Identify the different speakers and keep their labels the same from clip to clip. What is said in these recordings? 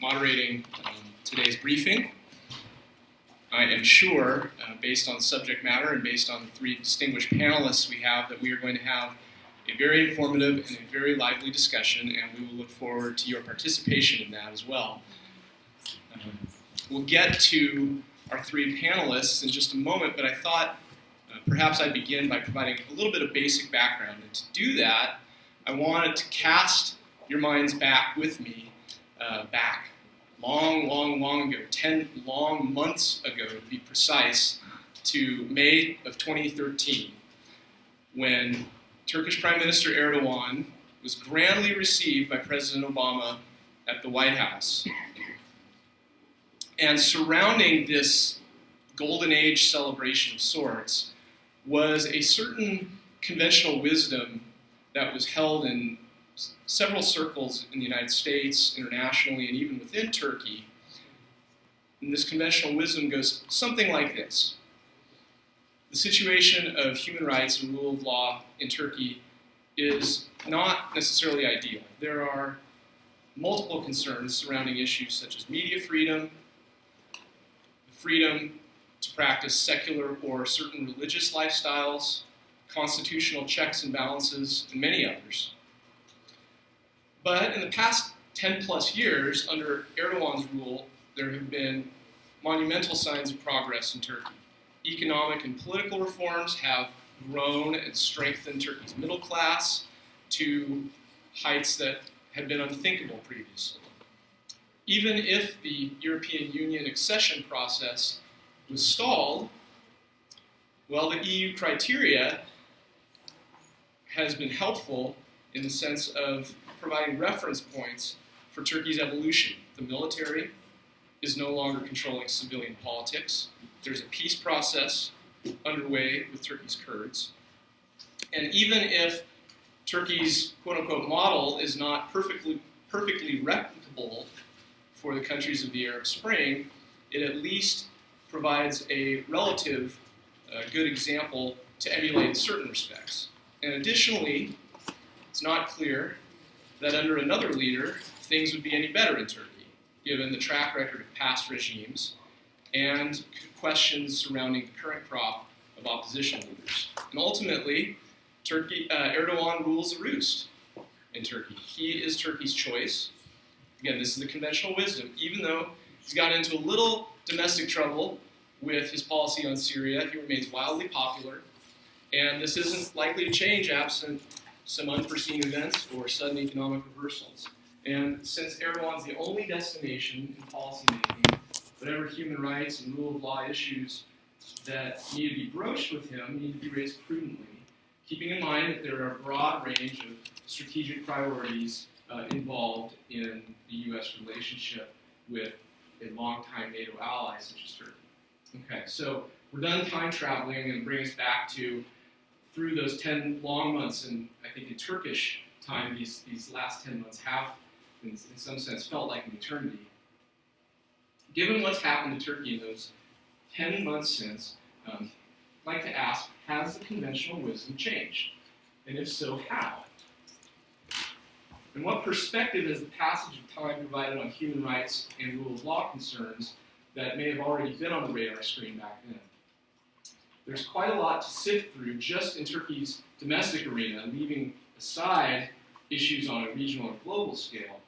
Speaker 1: moderating today's briefing. I am sure, based on the subject matter and based on the three distinguished panelists we have, that we are going to have a very informative and a very lively discussion, and we will look forward to your participation in that as well. We'll get to our three panelists in just a moment, but I thought perhaps I'd begin by providing a little bit of basic background. And to do that, I wanted to cast your minds back with me, back long ago, 10 long months ago to be precise, to May of 2013, when Turkish Prime Minister Erdogan was grandly received by President Obama at the White House. And surrounding this golden age celebration of sorts was a certain conventional wisdom that was held in several circles in the United States, internationally, and even within Turkey. And this conventional wisdom goes something like this. The situation of human rights and rule of law in Turkey is not necessarily ideal. There are multiple concerns surrounding issues such as media freedom, the freedom to practice secular or certain religious lifestyles, constitutional checks and balances, and many others. But in the past 10 plus years, under Erdogan's rule, there have been monumental signs of progress in Turkey. Economic and political reforms have grown and strengthened Turkey's middle class to heights that had been unthinkable previously. Even if the European Union accession process was stalled, well, the EU criteria has been helpful in the sense of providing reference points for Turkey's evolution. The military is no longer controlling civilian politics. There's a peace process underway with Turkey's Kurds. And even if Turkey's quote-unquote model is not perfectly replicable for the countries of the Arab Spring, it at least provides a relative good example to emulate in certain respects. And additionally, it's not clear that under another leader, things would be any better in Turkey, given the track record of past regimes and questions surrounding the current crop of opposition leaders. And ultimately, Erdogan rules the roost in Turkey. He is Turkey's choice. Again, this is the conventional wisdom. Even though he's gotten into a little domestic trouble with his policy on Syria, he remains wildly popular. And this isn't likely to change absent some unforeseen events or sudden economic reversals. And since Erdogan's the only destination in policymaking, whatever human rights and rule of law issues that need to be broached with him need to be raised prudently, keeping in mind that there are a broad range of strategic priorities involved in the U.S. relationship with a longtime NATO ally such as Turkey. Okay, so we're done time traveling and bring us back to through those 10 long months, and I think in Turkish time, these last 10 months have, in some sense, felt like an eternity. Given what's happened to Turkey in those 10 months since, I'd like to ask, has the conventional wisdom changed? And if so, how? And what perspective has the passage of time provided on human rights and rule of law concerns that may have already been on the radar screen back then? There's quite a lot to sift through just in Turkey's domestic arena, leaving aside issues on a regional or global scale.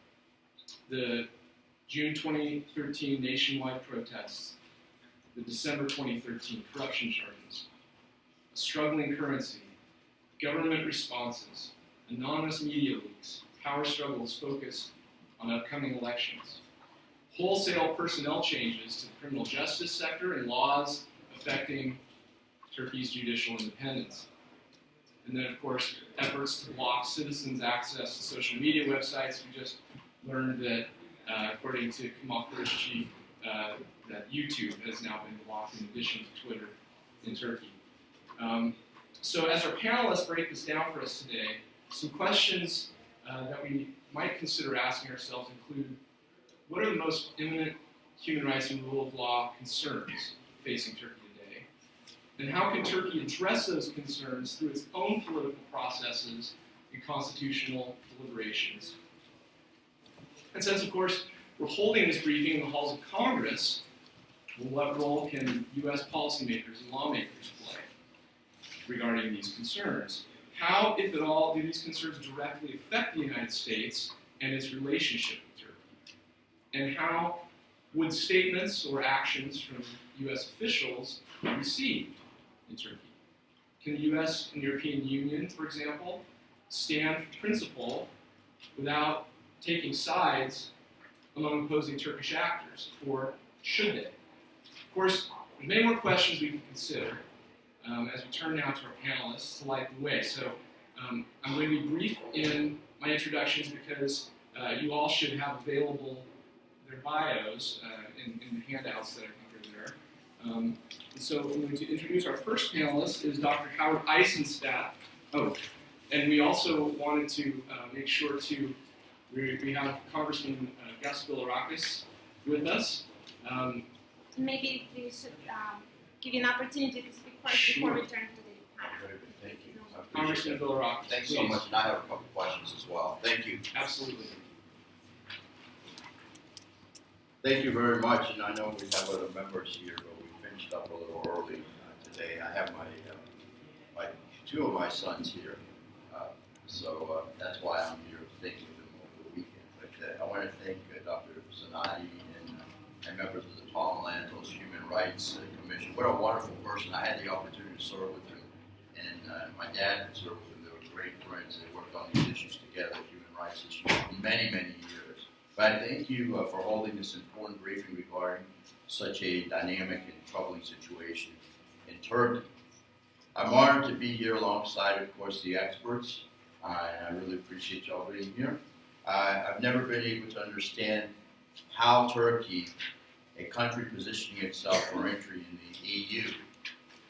Speaker 1: The June 2013 nationwide protests, the December 2013 corruption charges, a struggling currency, government responses, anonymous media leaks, power struggles focused on upcoming elections, wholesale personnel changes to the criminal justice sector and laws affecting Turkey's judicial independence. And then, of course, efforts to block citizens' access to social media websites. We just learned that, according to Kemal, Kirişci, that YouTube has now been blocked in addition to Twitter in Turkey. So as our panelists break this down for us today, some questions that we might consider asking ourselves include, what are the most imminent human rights and rule of law concerns facing Turkey today? And how can Turkey address those concerns through its own political processes and constitutional deliberations? And since, of course, we're holding this briefing in the halls of Congress. Well, what role can U.S. policymakers and lawmakers play regarding these concerns? How, if at all, do these concerns directly affect the United States and its relationship with Turkey? And how would statements or actions from U.S. officials be received in Turkey? Can the U.S. and European Union, for example, stand for principle without taking sides among opposing Turkish actors, or should they? Of course, there's many more questions we can consider as we turn now to our panelists to light the way. So I'm going to be brief in my introductions because you all should have available their bios in the handouts that I think are there. So I'm going to introduce our first panelist is Dr. Howard Eissenstat. Oh, and we also wanted to make sure to, we have Congressman Bilirakus with us.
Speaker 2: Maybe we should give you an opportunity to speak first before we turn to the...
Speaker 3: Very good, thank you.
Speaker 1: Congressman Bilirakus,
Speaker 3: Thanks
Speaker 1: please.
Speaker 3: so much, and I have a couple questions as well. Thank you.
Speaker 1: Absolutely.
Speaker 3: Thank you very much, and I know we have other members here, but we finished up a little early today. I have two of my sons here, so that's why I'm here thinking of them over the weekend. But I want to thank Dr. Zanotti and members of the Lantos Human Rights Commission. What a wonderful person. I had the opportunity to serve with him, and my dad served with him. They were great friends. They worked on these issues together, human rights issues, for many, many years. But I thank you for holding this important briefing regarding such a dynamic and troubling situation in Turkey. I'm honored to be here alongside, of course, the experts, and I really appreciate y'all being here. I've never been able to understand how Turkey, a country positioning itself for entry in the EU,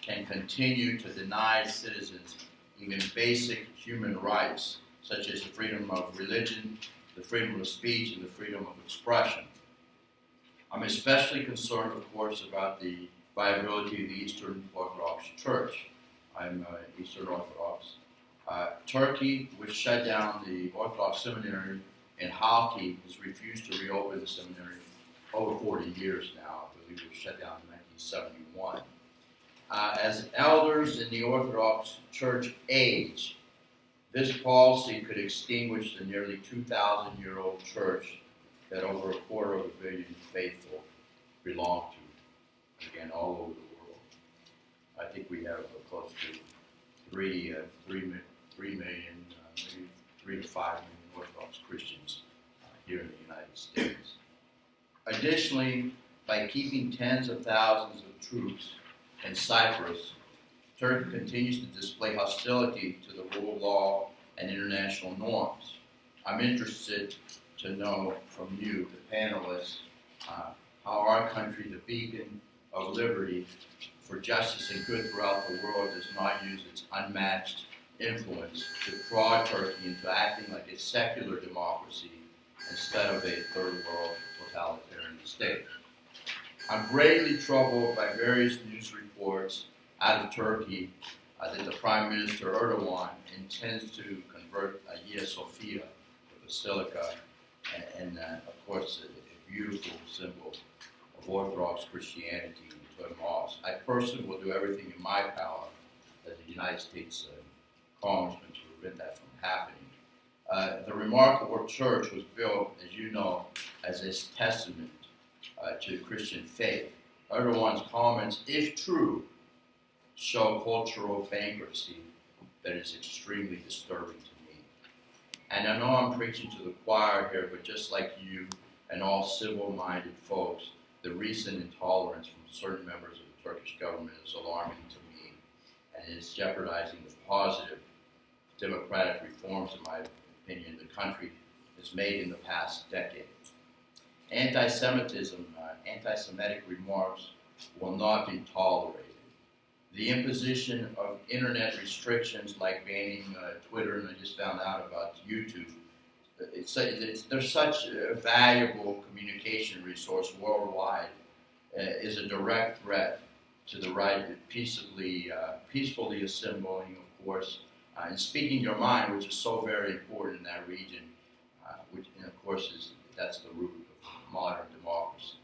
Speaker 3: can continue to deny citizens even basic human rights, such as the freedom of religion, the freedom of speech, and the freedom of expression. I'm especially concerned, of course, about the viability of the Eastern Orthodox Church. I'm Eastern Orthodox. Turkey, which shut down the Orthodox Seminary in Halki, has refused to reopen the seminary over 40 years now. I believe it was shut down in 1971. As elders in the Orthodox Church age, this policy could extinguish the nearly 2,000-year-old church that over 250,000 faithful belong to, again, all over the world. I think we have close to 3 million, maybe 3 to 5 million Orthodox Christians here in the United States. Additionally, by keeping tens of thousands of troops in Cyprus, Turkey continues to display hostility to the rule of law and international norms. I'm interested to know from you, the panelists, how our country, the beacon of liberty for justice and good throughout the world, does not use its unmatched influence to prod Turkey into acting like a secular democracy instead of a third world totalitarian state. I'm greatly troubled by various news reports out of Turkey that the Prime Minister Erdogan intends to convert Hagia Sophia, the Basilica, and of course a beautiful symbol of Orthodox Christianity, into a mosque. I personally will do everything in my power as a United States Congressman to prevent that from happening. The remarkable church was built, as you know, as a testament to the Christian faith. Erdogan's comments, if true, show cultural bankruptcy that is extremely disturbing to me. And I know I'm preaching to the choir here, but just like you and all civil-minded folks, the recent intolerance from certain members of the Turkish government is alarming to me, and is jeopardizing the positive democratic reforms, in my opinion, the country has made in the past decade. Anti-Semitism, anti-Semitic remarks will not be tolerated. The imposition of internet restrictions like banning Twitter, and I just found out about YouTube, they're such a valuable communication resource worldwide, is a direct threat to the right to peacefully assembling, of course, and speaking your mind, which is so very important in that region, which, and of course, that's the root of modern democracy.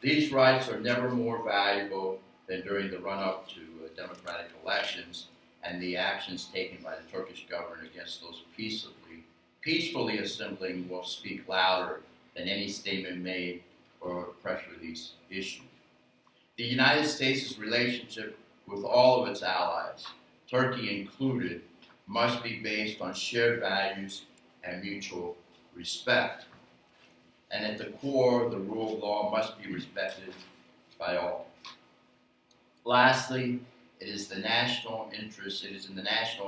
Speaker 3: These rights are never more valuable than during the run-up to democratic elections and the actions taken by the Turkish government against those peacefully assembling will speak louder than any statement made or press release issued. The United States' relationship with all of its allies, Turkey included, must be based on shared values and mutual respect. And at the core, the rule of law must be respected by all. Lastly, it is in the national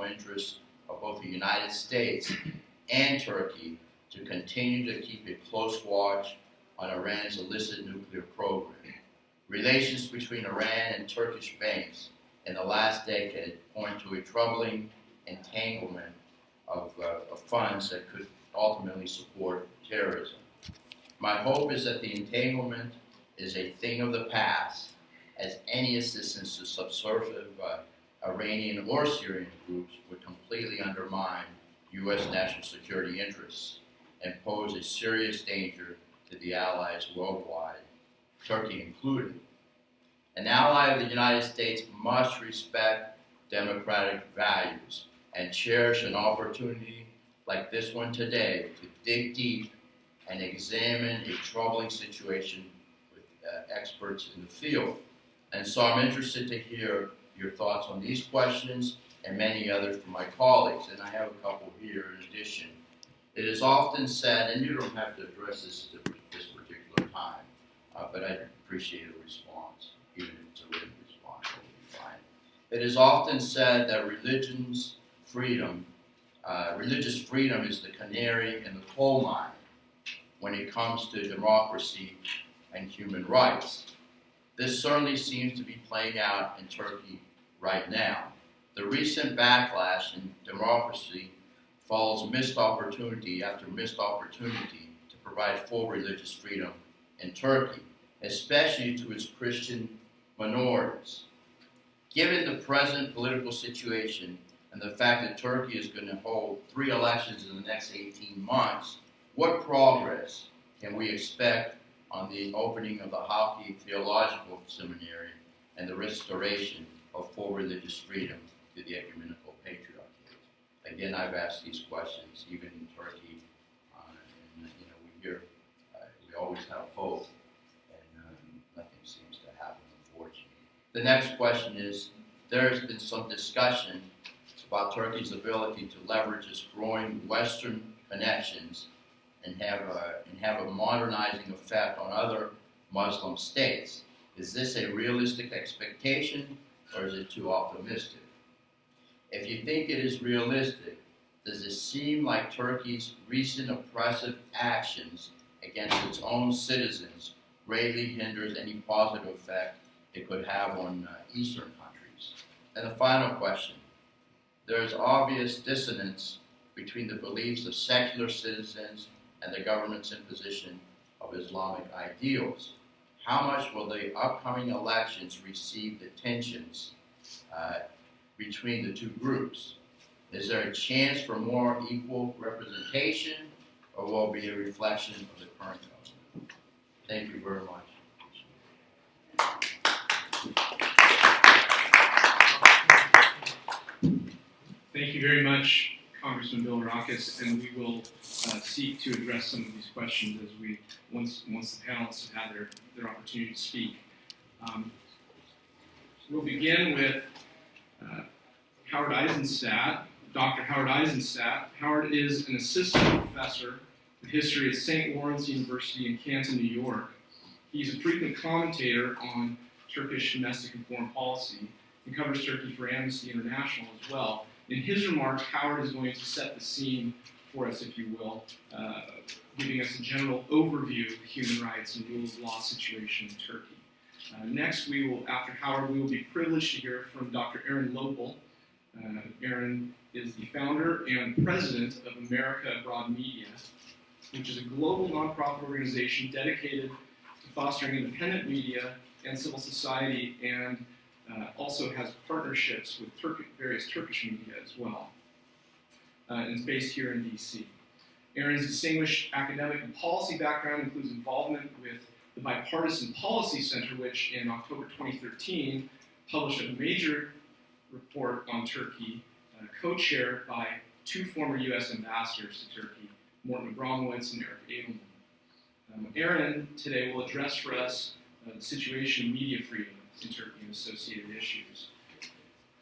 Speaker 3: interest of both the United States and Turkey to continue to keep a close watch on Iran's illicit nuclear program. Relations between Iran and Turkish banks in the last decade point to a troubling entanglement of funds that could ultimately support terrorism. My hope is that the entanglement is a thing of the past, as any assistance to subversive Iranian or Syrian groups would completely undermine U.S. national security interests and pose a serious danger to the allies worldwide, Turkey included. An ally of the United States must respect democratic values and cherish an opportunity like this one today to dig deep and examine a troubling situation with experts in the field. And so I'm interested to hear your thoughts on these questions and many others from my colleagues, and I have a couple here in addition. It is often said, and you don't have to address this at this particular time, but I'd appreciate a response, even if it's a written response, that would be fine. It is often said that religious freedom is the canary in the coal mine when it comes to democracy and human rights. This certainly seems to be playing out in Turkey right now. The recent backlash in democracy follows missed opportunity after missed opportunity to provide full religious freedom in Turkey, especially to its Christian minorities. Given the present political situation and the fact that Turkey is going to hold 3 elections in the next 18 months, what progress can we expect on the opening of the Halki Theological Seminary and the restoration of full religious freedom to the ecumenical patriarchate? Again, I've asked these questions even in Turkey, and we always have hope, and nothing seems to happen, unfortunately. The next question is, there has been some discussion about Turkey's ability to leverage its growing Western connections and have a modernizing effect on other Muslim states. Is this a realistic expectation, or is it too optimistic? If you think it is realistic, does it seem like Turkey's recent oppressive actions against its own citizens greatly hinders any positive effect it could have on Eastern countries? And the final question, there is obvious dissonance between the beliefs of secular citizens and the government's imposition of Islamic ideals. How much will the upcoming elections receive the tensions between the two groups? Is there a chance for more equal representation, or will it be a reflection of the current government? Thank you very much.
Speaker 1: Thank you very much, Congressman Bilirakus, and we will seek to address some of these questions as once the panelists have had their opportunity to speak. We'll begin with Howard Eissenstat, Dr. Howard Eissenstat. Howard is an assistant professor of history at St. Lawrence University in Canton, New York. He's a frequent commentator on Turkish domestic and foreign policy and covers Turkey for Amnesty International as well. In his remarks, Howard is going to set the scene for us, if you will, giving us a general overview of the human rights and rule of law situation in Turkey. Next, after Howard, we will be privileged to hear from Dr. Aaron Lobel. Aaron is the founder and president of America Abroad Media, which is a global nonprofit organization dedicated to fostering independent media and civil society, and also has partnerships with various Turkish media as well. And it's based here in D.C. Aaron's distinguished academic and policy background includes involvement with the Bipartisan Policy Center, which in October 2013 published a major report on Turkey, co-chaired by two former U.S. ambassadors to Turkey, Morton Abramowitz and Eric Edelman. Aaron today will address for us the situation of media freedom in Turkey and associated issues.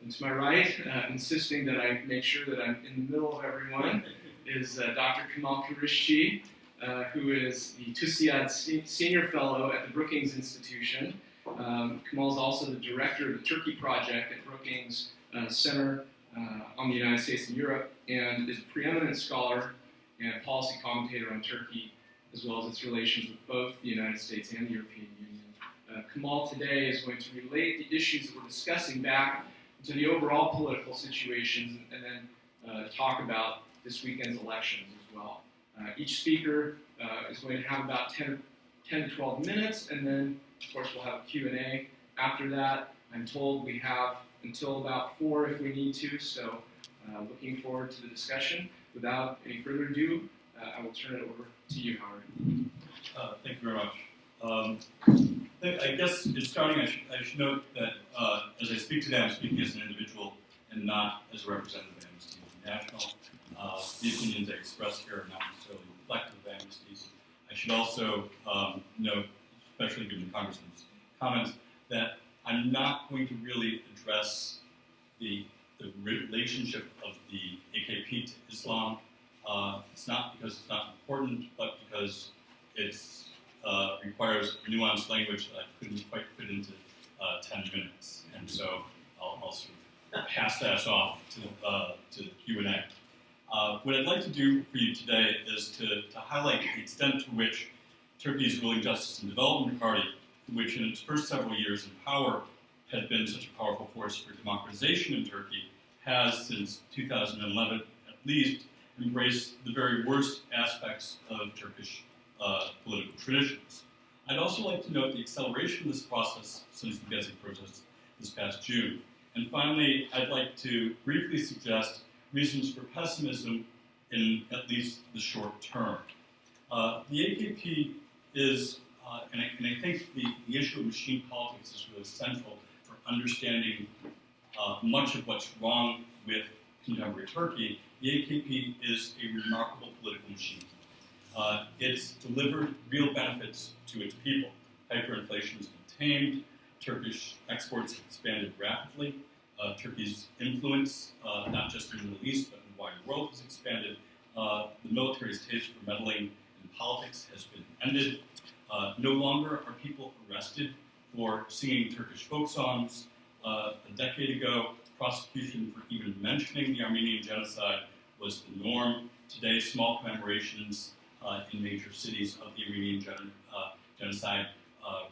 Speaker 1: And to my right, insisting that I make sure that I'm in the middle of everyone, is Dr. Kemal Kirişci, who is the TÜSİAD Senior Fellow at the Brookings Institution. Kemal is also the director of the Turkey Project at Brookings Center on the United States and Europe, and is a preeminent scholar and policy commentator on Turkey, as well as its relations with both the United States and the European Union. Kemal today is going to relate the issues that we're discussing back to the overall political situations, and then talk about this weekend's elections as well. Each speaker is going to have about 10 to 12 minutes, and then, of course, we'll have a Q&A. After that, I'm told we have until about 4 if we need to, so looking forward to the discussion. Without any further ado, I will turn it over to you, Howard.
Speaker 4: Thank you very much. I guess in starting, I should note that as I speak today, I'm speaking as an individual and not as a representative of Amnesty International. The opinions I express here are not necessarily reflective of Amnesty's. I should also note, especially given the Congressman's comments, that I'm not going to really address the relationship of the AKP to Islam. It's not because it's not important, but because it requires nuanced language that I couldn't quite fit into 10 minutes. And so I'll sort of pass that off to the Q&A. What I'd like to do for you today is to highlight the extent to which Turkey's Ruling Justice and Development Party, which in its first several years in power had been such a powerful force for democratization in Turkey, has since 2011 at least embraced the very worst aspects of Turkish political traditions. I'd also like to note the acceleration of this process since the Gezi protests this past June. And finally, I'd like to briefly suggest reasons for pessimism in at least the short term. The AKP is, and I think the issue of machine politics is really central for understanding much of what's wrong with contemporary Turkey. The AKP is a remarkable political machine. It's delivered real benefits to its people. Hyperinflation has been tamed. Turkish exports have expanded rapidly. Turkey's influence, not just in the Middle East, but in the wider world, has expanded. The military's taste for meddling in politics has been ended. No longer are people arrested for singing Turkish folk songs. A decade ago, prosecution for even mentioning the Armenian genocide was the norm. Today, small commemorations in major cities of the Armenian genocide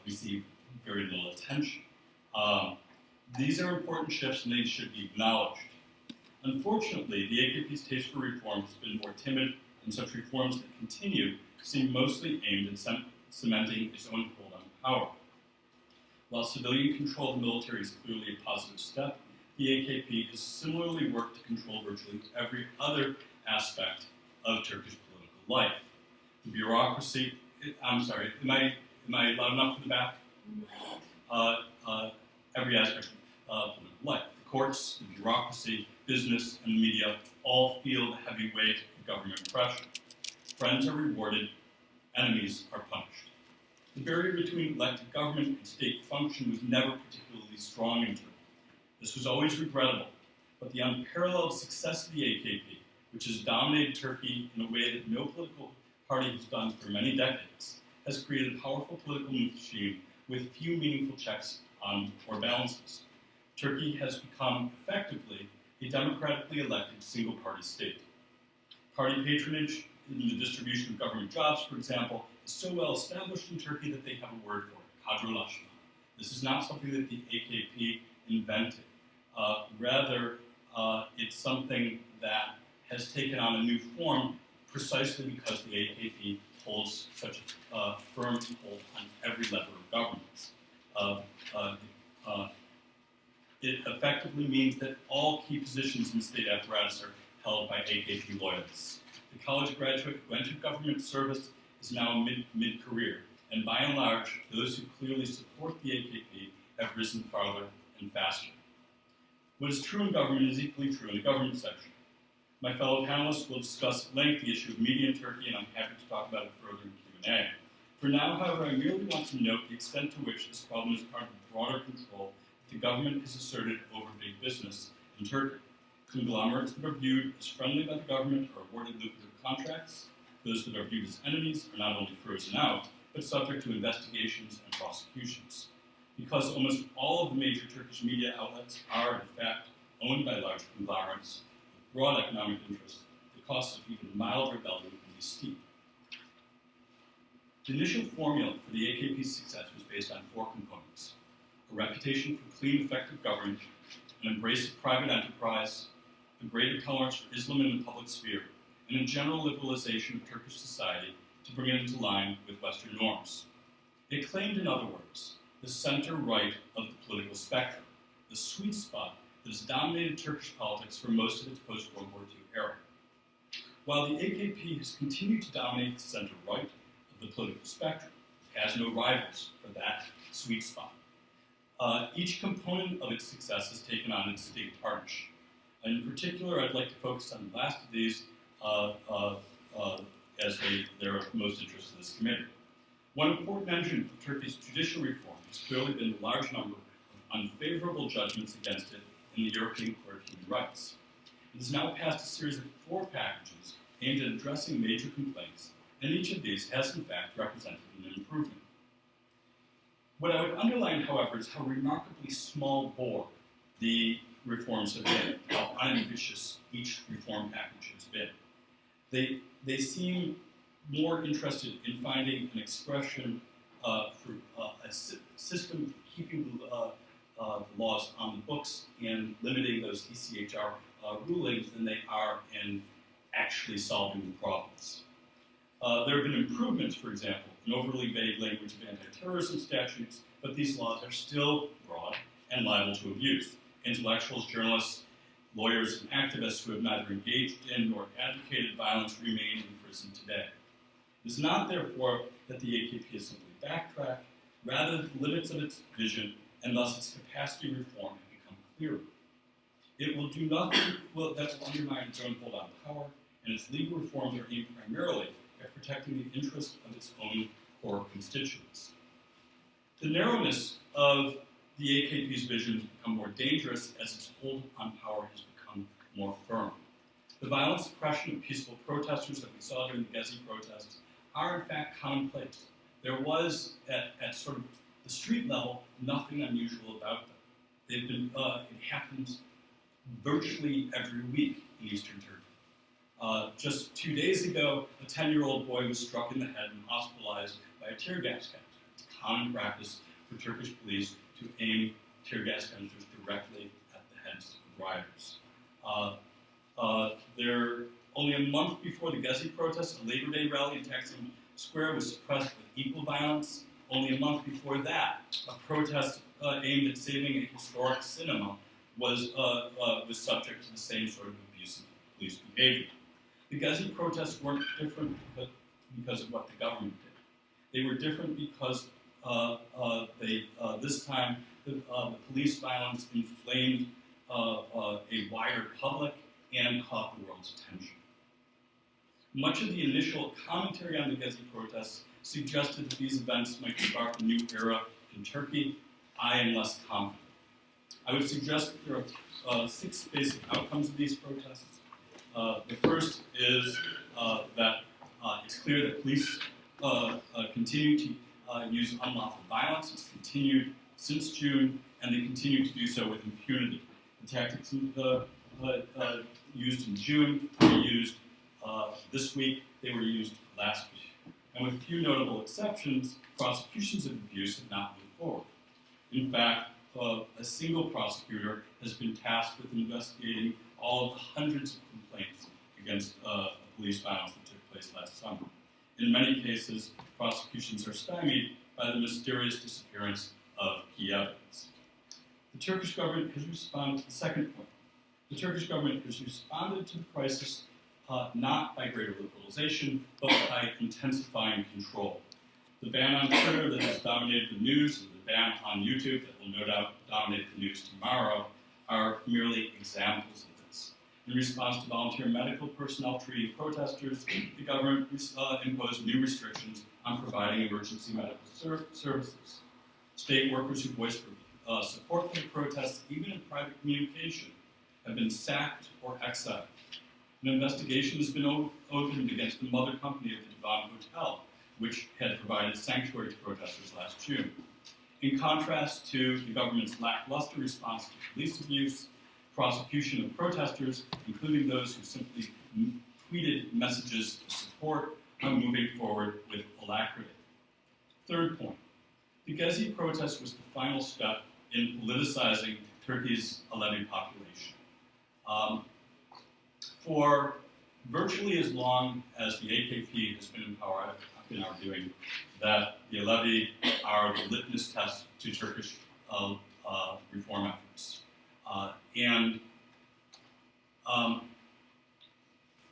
Speaker 4: receive very little attention. These are important shifts and they should be acknowledged. Unfortunately, the AKP's taste for reform has been more timid, and such reforms that continue seem mostly aimed at cementing its own hold on power. While civilian control of the military is clearly a positive step, the AKP has similarly worked to control virtually every other aspect of Turkish political life. The bureaucracy, I'm sorry, am I loud enough for the back? Every aspect of political life. The courts, the bureaucracy, business, and the media all feel the heavy weight of government pressure. Friends are rewarded, enemies are punished. The barrier between elected government and state function was never particularly strong in Turkey. This was always regrettable, but the unparalleled success of the AKP, which has dominated Turkey in a way that no political party has done for many decades, has created a powerful political machine with few meaningful checks or balances. Turkey has become effectively a democratically elected single-party state. Party patronage in the distribution of government jobs, for example, is so well established in Turkey that they have a word for it, kadrolaşma. This is not something that the AKP invented. Rather, it's something that has taken on a new form precisely because the AKP holds such a firm hold on every lever of governance. It effectively means that all key positions in the state apparatus are held by AKP loyalists. The college graduate who entered government service is now mid-career, and by and large, those who clearly support the AKP have risen farther and faster. What is true in government is equally true in the government section. My fellow panelists will discuss at length the issue of media in Turkey, and I'm happy to talk about it further in Q&A. For now, however, I merely want to note the extent to which this problem is part of the broader control that the government has asserted over big business in Turkey. Conglomerates that are viewed as friendly by the government are awarded lucrative contracts. Those that are viewed as enemies are not only frozen out, but subject to investigations and prosecutions. Because almost all of the major Turkish media outlets are, in fact, owned by large conglomerates with broad economic interests, the cost of even mild rebellion can be steep. The initial formula for the AKP's success was based on four components: a reputation for clean, effective government, an embrace of private enterprise, a greater tolerance for Islam in the public sphere, and a general liberalization of Turkish society to bring it into line with Western norms. It claimed, in other words, the center-right of the political spectrum, the sweet spot that has dominated Turkish politics for most of its post-World War II era. While the AKP has continued to dominate the center-right of the political spectrum, it has no rivals for that sweet spot. Each component of its success has taken on its distinct tarnish. In particular, I'd like to focus on the last of these as they're of most interest to this committee. One important engine of Turkey's judicial reform has clearly been the large number of unfavorable judgments against it in the European Court of Human Rights. It has now passed a series of 4 packages aimed at addressing major complaints, and each of these has in fact represented an improvement. What I would underline, however, is how remarkably small bore the reforms have been, how unambitious each reform package has been. They seem more interested in finding an expression for a system for keeping the laws on the books and limiting those ECHR rulings than they are in actually solving the problems. There have been improvements, for example, in overly vague language of anti-terrorism statutes, but these laws are still broad and liable to abuse. Intellectuals, journalists, lawyers, and activists who have neither engaged in nor advocated violence remain in prison today. It is not, therefore, that the AKP has simply backtracked, rather the limits of its vision and thus its capacity to reform have become clearer. It will do nothing that will undermine its own hold on power, and its legal reforms are aimed primarily at protecting the interests of its own core constituents. The narrowness of the AKP's vision has become more dangerous as its hold on power has become more firm. The violent suppression of peaceful protesters that we saw during the Gezi protests are in fact commonplace. There was, at sort of the street level, nothing unusual about them. They've been, it happens virtually every week in Eastern Turkey. Just 2 days ago, a 10-year-old boy was struck in the head and hospitalized by a tear gas canister. It's common practice for Turkish police to aim tear gas canisters directly at the heads of rioters. Only a month before the Gezi protests, a Labor Day rally in Taksim Square was suppressed with equal violence. Only a month before that, a protest aimed at saving a historic cinema was subject to the same sort of abusive police behavior. The Gezi protests weren't different because of what the government did. They were different because this time the police violence inflamed a wider public and caught the world's attention. Much of the initial commentary on the Gezi protests suggested that these events might spark a new era in Turkey. I am less confident. I would suggest that there are 6 basic outcomes of these protests. The first is that it's clear that police continue to use unlawful violence. It's continued since June, and they continue to do so with impunity. The tactics used in June were used this week. They were used last week. And with few notable exceptions, prosecutions of abuse have not moved forward. In fact, a single prosecutor has been tasked with investigating all of the hundreds of complaints against police violence that took place last summer. In many cases, prosecutions are stymied by the mysterious disappearance of key evidence. The Turkish government has responded to the second point. The Turkish government has responded to the crisis not by greater liberalization, but by intensifying control. The ban on Twitter that has dominated the news and the ban on YouTube that will no doubt dominate the news tomorrow are merely examples of this. In response to volunteer medical personnel treating protesters, the government imposed new restrictions on providing emergency medical services. State workers who voiced support for the protests, even in private communication, have been sacked or exiled. An investigation has been opened against the mother company of the Divan Hotel, which had provided sanctuary to protesters last June. In contrast to the government's lackluster response to police abuse, prosecution of protesters, including those who simply tweeted messages of support, are moving forward with alacrity. Third point, the Gezi protest was the final step in politicizing Turkey's Alevi population. For virtually as long as the AKP has been in power, I've been arguing that the Alevi are the litmus test to Turkish reform efforts.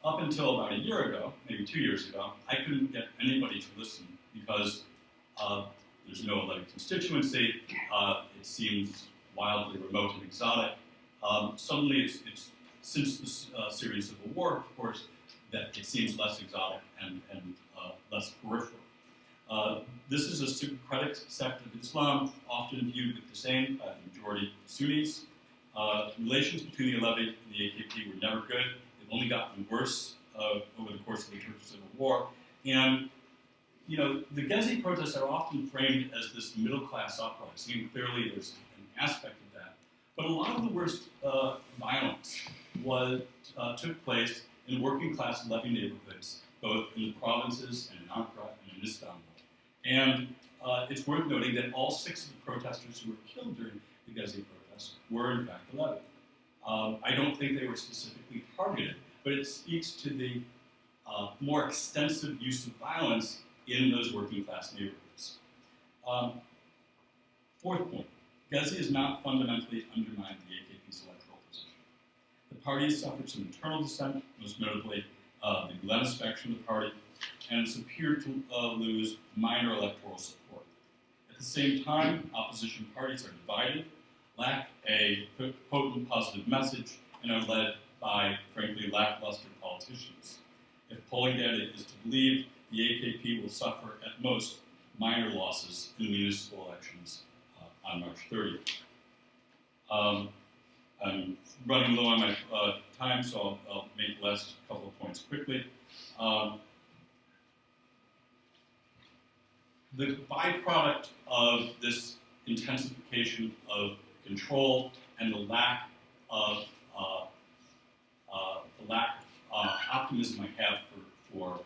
Speaker 4: Up until about a year ago, maybe 2 years ago, I couldn't get anybody to listen because there's no Alevi constituency. It seems wildly remote and exotic. Suddenly, it's since the Syrian civil war, of course, that it seems less exotic and less peripheral. This is a syncretic sect of Islam, often viewed with disdain by the majority Sunnis. Relations between the Alevi and the AKP were never good. They've only gotten worse over the course of the Turkish civil war. And the Gezi protests are often framed as this middle-class uprising, and clearly there's an aspect of that. But a lot of the worst violence took place in working-class Alevi neighborhoods, both in the provinces and in Ankara and in Istanbul. And it's worth noting that all 6 of the protesters who were killed during the Gezi protests were in fact Alevi. I don't think they were specifically targeted, but it speaks to the more extensive use of violence in those working-class neighborhoods. Fourth point, Gezi has not fundamentally undermined the AKP's electoral position. The party has suffered some internal dissent, most notably the Gulen faction of the party, and it's appeared to lose minor electoral support. At the same time, opposition parties are divided, lack a potent positive message, and are led by, frankly, lackluster politicians. If polling data is to believe, the AKP will suffer at most minor losses in the municipal elections on March 30th. I'm running low on my time, so I'll make the last couple of points quickly. The byproduct of this intensification of control and the lack of optimism I have for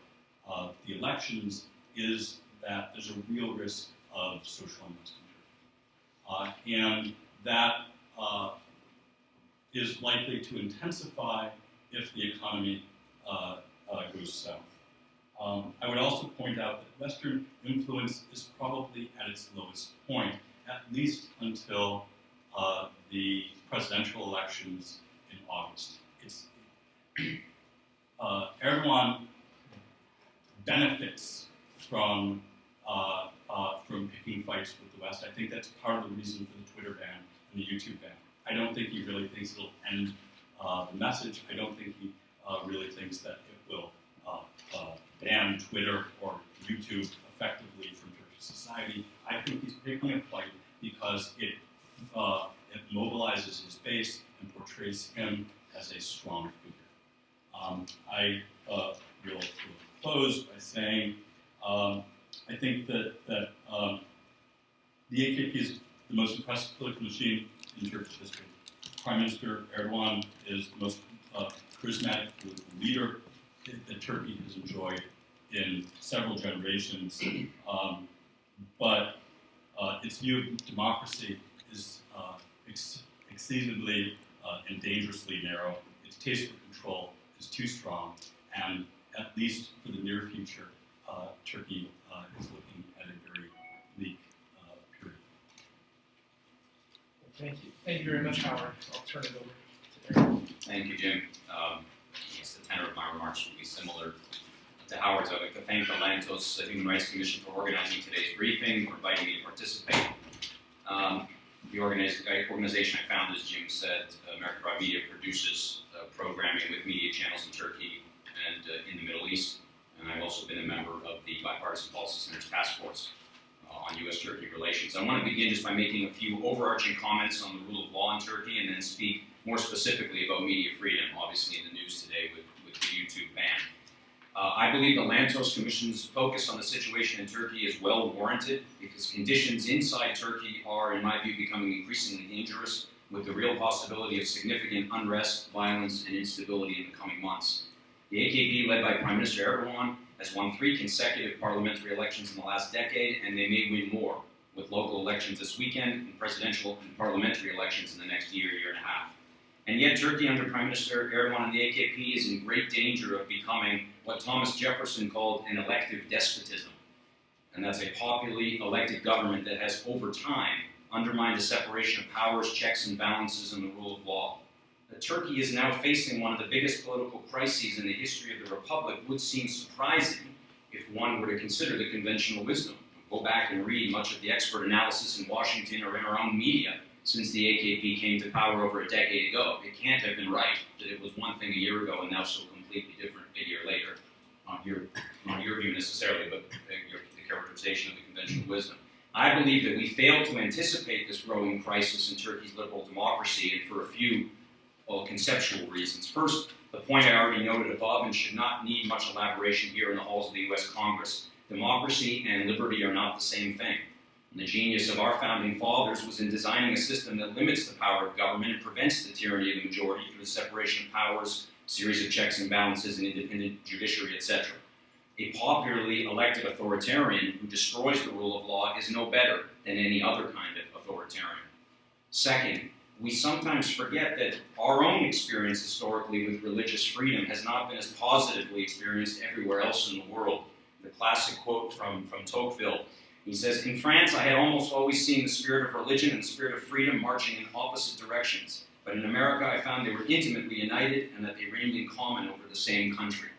Speaker 4: the elections is that there's a real risk of social unrest in Turkey. And that is likely to intensify if the economy goes south. I would also point out that Western influence is probably at its lowest point, at least until the presidential elections in August. Erdogan benefits from picking fights with the West. I think that's part of the reason for the Twitter ban and the YouTube ban. I don't think he really thinks it'll end the message. I don't think he really thinks that it will ban Twitter or YouTube effectively from Turkish society. I think he's picking a fight because it mobilizes his base and portrays him as a strong figure. I will close by saying I think that the AKP is the most impressive political machine in Turkish history. Prime Minister Erdogan is the most charismatic political leader that Turkey has enjoyed in several generations. But its view of democracy is exceedingly and dangerously narrow. Its taste for control is too strong, and at least for the near future, Turkey is looking at a very bleak period.
Speaker 5: Thank you. Thank you very much, Howard. I'll turn it over to Thank you, Jim. I guess the tenor of my remarks will be similar to Howard's. I'd like to thank the Lantos Human Rights Commission for organizing today's briefing, for inviting me to participate. The organization I found, as Jim said, American Broad Media, produces programming with media channels in Turkey and in the Middle East. And I've also been a member of the Bipartisan Policy Center's Task Force on U.S.-Turkey relations. I want to begin just by making a few overarching comments on the rule of law in Turkey and then speak more specifically about media freedom, obviously in the news today with the YouTube ban. I believe the Lantos Commission's focus on the situation in Turkey is well warranted because conditions inside Turkey are, in my view, becoming increasingly dangerous with the real possibility of significant unrest, violence, and instability in the coming months. The AKP, led by Prime Minister Erdogan, has won 3 consecutive parliamentary elections in the last decade, and they may win more, with local elections this weekend and presidential and parliamentary elections in the next year, year and a half. And yet Turkey under Prime Minister Erdogan and the AKP is in great danger of becoming what Thomas Jefferson called an elective despotism. And that's a popularly elected government that has, over time, undermined the separation of powers, checks and balances, and the rule of law. That Turkey is now facing one of the biggest political crises in the history of the Republic would seem surprising if one were to consider the conventional wisdom. Go back and read much of the expert analysis in Washington or in our own media since the AKP came to power over a decade ago. It can't have been right that it was one thing a year ago and now so completely different a year later. Not your view necessarily, but the characterization of the conventional wisdom. I believe that we failed to anticipate this growing crisis in Turkey's liberal democracy, and for a few conceptual reasons. First, the point I already noted above and should not need much elaboration here in the halls of the U.S. Congress. Democracy and liberty are not the same thing. And the genius of our founding fathers was in designing a system that limits the power of government and prevents the tyranny of the majority through the separation of powers, series of checks and balances, and independent judiciary, etc. A popularly elected authoritarian who destroys the rule of law is no better than any other kind of authoritarian. Second, we sometimes forget that our own experience historically with religious freedom has not been as positively experienced everywhere else in the world. The classic quote from Tocqueville, he says, "In France, I had almost always seen the spirit of religion and the spirit of freedom marching in opposite directions. But in America, I found they were intimately united and that they reigned in common over the same country."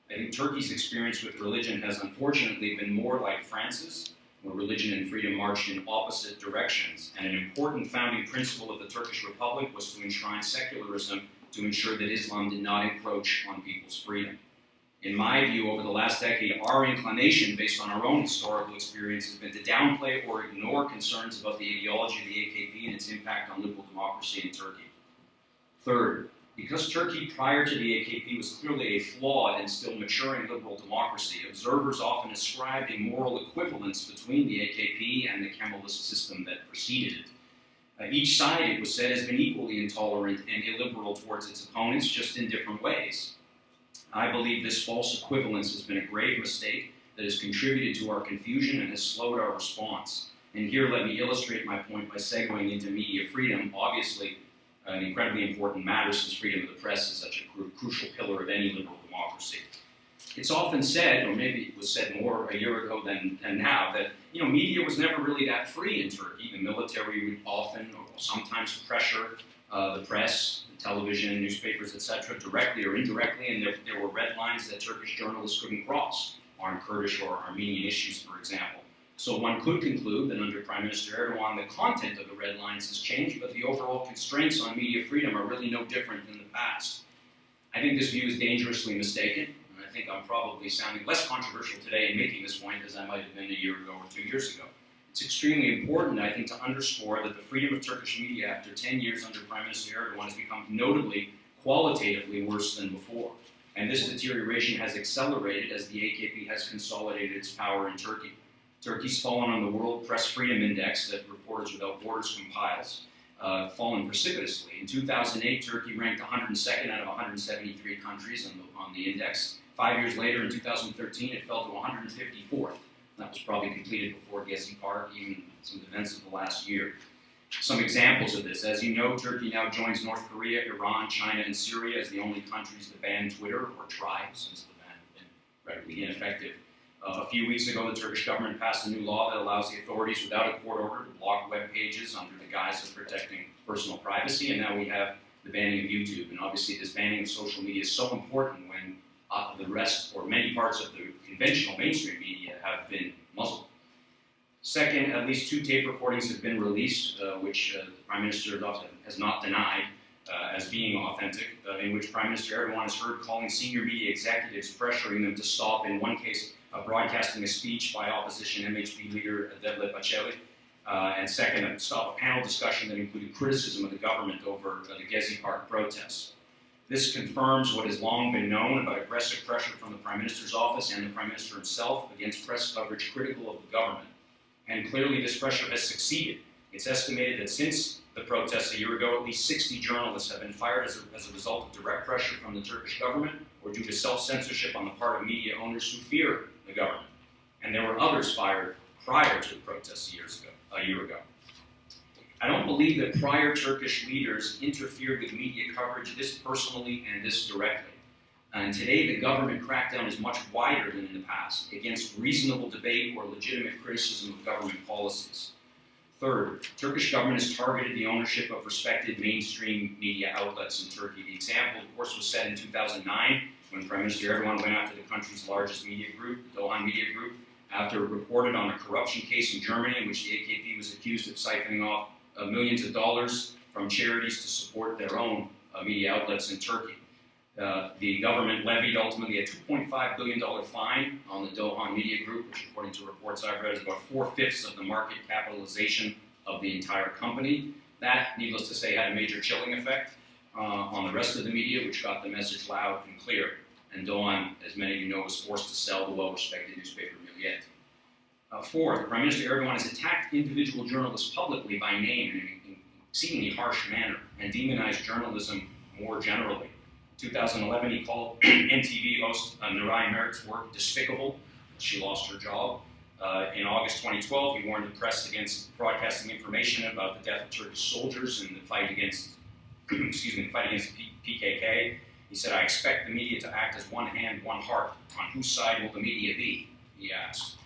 Speaker 5: I think Turkey's experience with religion has unfortunately been more like France's, where religion and freedom marched in opposite directions. And an important founding principle of the Turkish Republic was to enshrine secularism to ensure that Islam did not encroach on people's freedom. In my view, over the last decade, our inclination, based on our own historical experience, has been to downplay or ignore concerns about the ideology of the AKP and its impact on liberal democracy in Turkey. Third, because Turkey prior to the AKP was clearly a flawed and still maturing liberal democracy, observers often ascribed a moral equivalence between the AKP and the Kemalist system that preceded it. Each side, it was said, has been equally intolerant and illiberal towards its opponents, just in different ways. I believe this false equivalence has been a grave mistake that has contributed to our confusion and has slowed our response. And here let me illustrate my point by segueing into media freedom, obviously an incredibly important matter since freedom of the press is such a crucial pillar of any liberal democracy. It's often said, or maybe it was said more a year ago than now, that media was never really that free in Turkey. The military would often or sometimes pressure the press, television, newspapers, etc., directly or indirectly, and there were red lines that Turkish journalists couldn't cross on Kurdish or Armenian issues, for example. So one could conclude that under Prime Minister Erdogan, the content of the red lines has changed, but the overall constraints on media freedom are really no different than the past. I think this view is dangerously mistaken, and I think I'm probably sounding less controversial today in making this point as I might have been a year ago or 2 years ago. It's extremely important, I think, to underscore that the freedom of Turkish media after 10 years under Prime Minister Erdogan has become notably, qualitatively worse than before. And this deterioration has accelerated as the AKP has consolidated its power in Turkey. Turkey's fallen on the World Press Freedom Index that Reporters Without Borders compiles, fallen precipitously. In 2008, Turkey ranked 102nd out of 173 countries on the index. 5 years later, in 2013, it fell to 154th. That was probably completed before Gezi Park, even some events of the last year. Some examples of this. As you know, Turkey now joins North Korea, Iran, China, and Syria as the only countries to ban Twitter, or try, since the ban has been radically ineffective. A few weeks ago, the Turkish government passed a new law that allows the authorities, without a court order, to block web pages under the guise of protecting personal privacy. And now we have the banning of YouTube. And obviously this banning of social media is so important when the rest or many parts of the conventional mainstream media have been muzzled. Second, at least 2 tape recordings have been released, which the Prime Minister has not denied as being authentic, in which Prime Minister Erdogan is heard calling senior media executives, pressuring them to stop, in one case, broadcasting a speech by opposition MHP leader Devlet Bahçeli, and second, stop a panel discussion that included criticism of the government over the Gezi Park protests. This confirms what has long been known about aggressive pressure from the Prime Minister's office and the Prime Minister himself against press coverage critical of the government. And clearly this pressure has succeeded. It's estimated that since the protests a year ago, at least 60 journalists have been fired as a result of direct pressure from the Turkish government or due to self-censorship on the part of media owners who fear the government. And there were others fired prior to the protests a year ago. I don't believe that prior Turkish leaders interfered with media coverage this personally and this directly. And today the government crackdown is much wider than in the past against reasonable debate or legitimate criticism of government policies. Third, Turkish government has targeted the ownership of respected mainstream media outlets in Turkey. The example, of course, was set in 2009 when Prime Minister Erdogan went after the country's largest media group, the Doğan Media Group, after it reported on a corruption case in Germany in which the AKP was accused of siphoning off millions of dollars from charities to support their own media outlets in Turkey. The government levied ultimately a $2.5 billion fine on the Doğan Media Group, which according to reports I've read is about 4/5 of the market capitalization of the entire company. That, needless to say, had a major chilling effect on the rest of the media, which got the message loud and clear. And Doğan, as many of you know, was forced to sell the well-respected newspaper Milliyet. Fourth, Prime Minister Erdogan has attacked individual journalists publicly by name in an exceedingly harsh manner and demonized journalism more generally. In 2011, he called NTV host Nuray Merit's work despicable. She lost her job. In August 2012, he warned the press against broadcasting information about the death of Turkish soldiers in the fight against, PKK. He said, "I expect the media to act as one hand, one heart. On whose side will the media be?" he asked.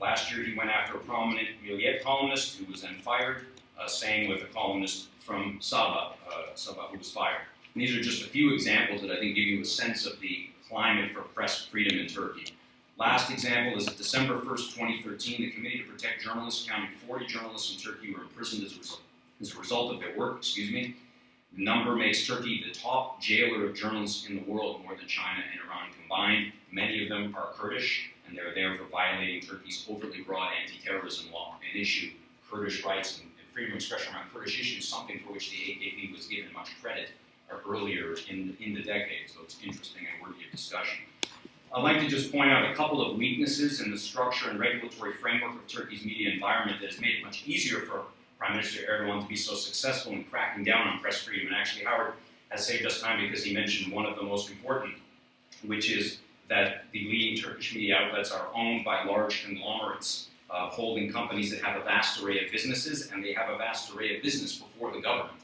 Speaker 5: Last year, he went after a prominent Milliyet columnist who was then fired, saying with a columnist from Sabah, who was fired. And these are just a few examples that I think give you a sense of the climate for press freedom in Turkey. Last example is December 1st, 2013, the Committee to Protect Journalists counted 40 journalists in Turkey were imprisoned as a result of their work. The number makes Turkey the top jailer of journalists in the world, more than China and Iran combined. Many of them are Kurdish, and they're there for violating Turkey's overly broad anti-terrorism law, an issue, Kurdish rights and freedom of expression around Kurdish issues, something for which the AKP was given much credit earlier in the decade, so it's interesting and worthy of discussion. I'd like to just point out a couple of weaknesses in the structure and regulatory framework of Turkey's media environment that has made it much easier for Prime Minister Erdogan to be so successful in cracking down on press freedom. And actually, Howard has saved us time because he mentioned one of the most important, which is that the leading Turkish media outlets are owned by large conglomerates, holding companies that have a vast array of businesses, and they have a vast array of business before the government.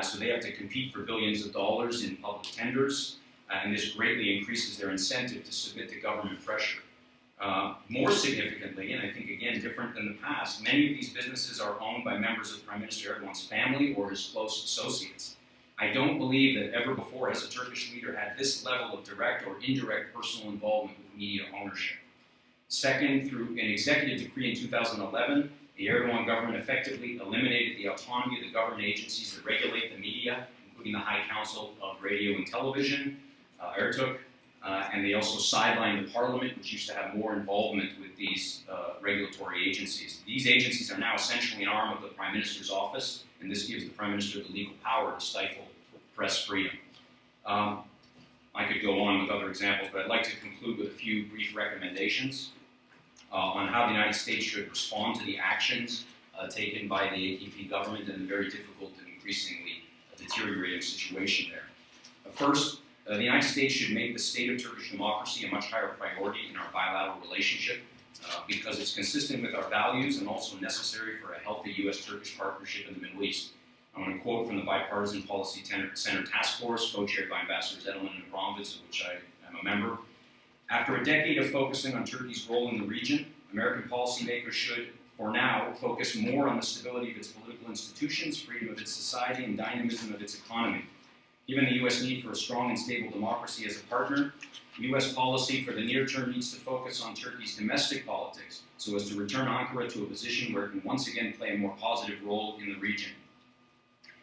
Speaker 5: So they have to compete for billions of dollars in public tenders, and this greatly increases their incentive to submit to government pressure. More significantly, and I think again different than the past, many of these businesses are owned by members of Prime Minister Erdogan's family or his close associates. I don't believe that ever before has a Turkish leader had this level of direct or indirect personal involvement with media ownership. Second, through an executive decree in 2011, the Erdogan government effectively eliminated the autonomy of the government agencies that regulate the media, including the High Council of Radio and Television, Ertürk, and they also sidelined the parliament, which used to have more involvement with these regulatory agencies. These agencies are now essentially an arm of the Prime Minister's office, and this gives the Prime Minister the legal power to stifle press freedom. I could go on with other examples, but I'd like to conclude with a few brief recommendations on how the United States should respond to the actions taken by the AKP government in the very difficult and increasingly deteriorating situation there. First, the United States should make the state of Turkish democracy a much higher priority in our bilateral relationship because it's consistent with our values and also necessary for a healthy U.S.-Turkish partnership in the Middle East. I want to quote from the Bipartisan Policy Center Task Force, co-chaired by Ambassadors Edelman and Abramovich, of which I am a member. After a decade of focusing on Turkey's role in the region, American policymakers should for now, focus more on the stability of its political institutions, freedom of its society, and dynamism of its economy. Given the U.S. need for a strong and stable democracy as a partner, U.S. policy for the near term needs to focus on Turkey's domestic politics so as to return Ankara to a position where it can once again play a more positive role in the region.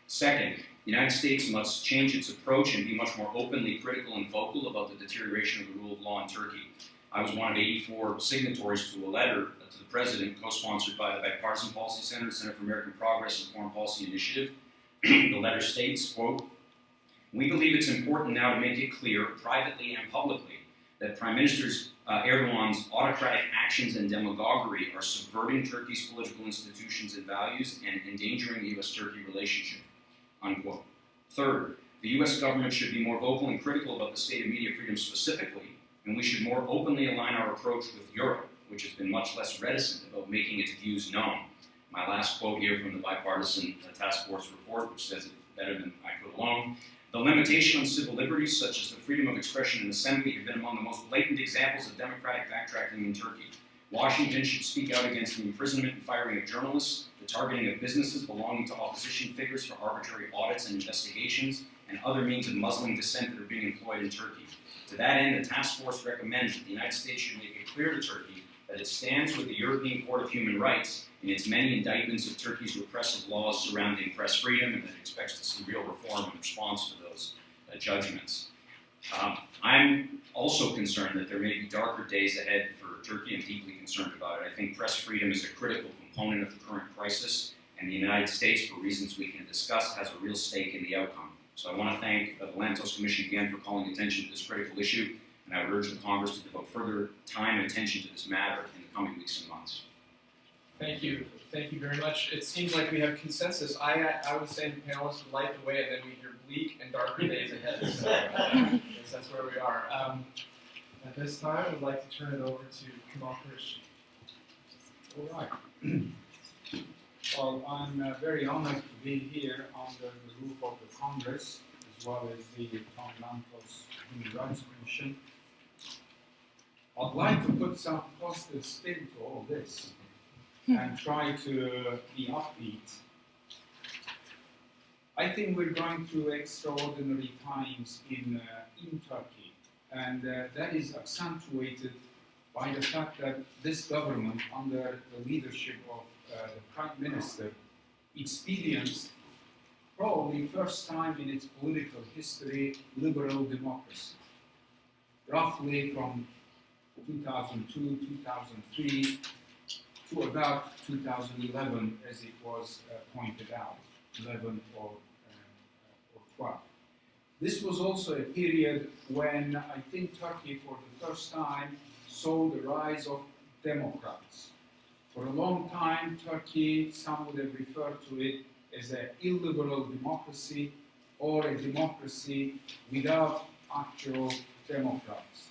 Speaker 5: Second, the United States must change its approach and be much more openly critical and vocal about the deterioration of the rule of law in Turkey. I was one of 84 signatories to a letter to the President, co-sponsored by the Bipartisan Policy Center, Center for American Progress and Foreign Policy Initiative. The letter states, quote, "We believe it's important now to make it clear, privately and publicly, that Prime Minister Erdogan's autocratic actions and demagoguery are subverting Turkey's political institutions and values and endangering the U.S.-Turkey relationship," unquote. Third, the U.S. government should be more vocal and critical about the state of media freedom specifically, and we should more openly align our approach with Europe, which has been much less reticent about making its views known. My last quote here from the Bipartisan Task Force report, which says it better than I could alone. "The limitation on civil liberties, such as the freedom of expression and assembly, have been among the most blatant examples of democratic backtracking in Turkey. Washington should speak out against the imprisonment and firing of journalists, the targeting of businesses belonging to opposition figures for arbitrary audits and investigations, and other means of muzzling dissent that are being employed in Turkey. To that end, the task force recommends that the United States should make it clear to Turkey that it stands with the European Court of Human Rights in its many indictments of Turkey's repressive laws surrounding press freedom, and that it expects to see real reform in response to those judgments." I'm also concerned that there may be darker days ahead for Turkey. I'm deeply concerned about it. I think press freedom is a critical component of the current crisis, and the United States, for reasons we can discuss, has a real stake in the outcome. So I want to thank the Lantos Commission again for calling attention to this critical issue, and I would urge the Congress to devote further time and attention to this matter in the coming weeks and months.
Speaker 1: Thank you. Thank you very much. It seems like we have consensus. I was saying the panelists would light the way, and then we hear bleak and darker days ahead. So I guess that's where we are. At this time, I'd like to turn it over to Kemal Kirişci.
Speaker 6: All right. Well, I'm very honored to be here under the roof of the Congress, as well as the Lantos Human Rights Commission. I'd like to put some positive spin to all this and try to be upbeat. I think we're going through extraordinary times in Turkey, and that is accentuated by the fact that this government, under the leadership of the Prime Minister, experienced probably first time in its political history liberal democracy. Roughly from 2002, 2003 to about 2011, as it was pointed out, 11 or 12. This was also a period when I think Turkey, for the first time, saw the rise of democrats. For a long time, Turkey, some would have referred to it as an illiberal democracy or a democracy without actual democrats.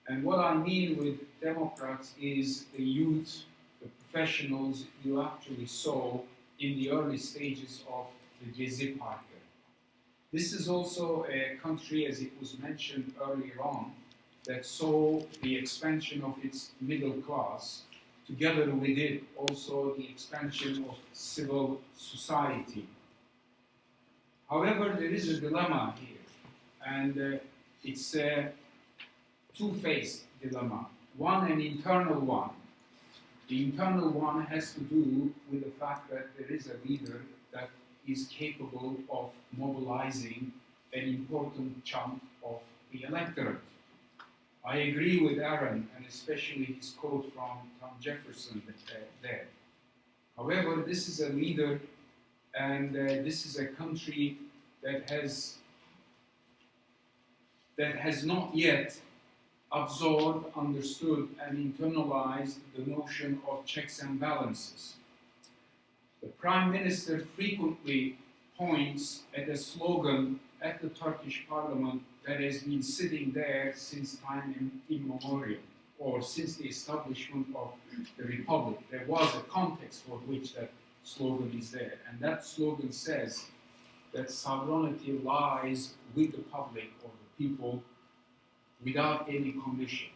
Speaker 6: And what I mean with democrats is the youth, the professionals you actually saw in the early stages of the Gezi Party. This is also a country, as it was mentioned earlier on, that saw the expansion of its middle class, together with it also the expansion of civil society. However, there is a dilemma here, and it's a two-faced dilemma. One, an internal one. The internal one has to do with the fact that there is a leader that is capable of mobilizing an important chunk of the electorate. I agree with Aaron, and especially his quote from Tom Jefferson there. However, this is a leader, and this is a country that has not yet absorbed, understood, and internalized the notion of checks and balances. The Prime Minister frequently points at a slogan at the Turkish Parliament that has been sitting there since time immemorial, or since the establishment of the Republic. There was a context for which that slogan is there, and that slogan says that sovereignty lies with the public or the people without any conditions.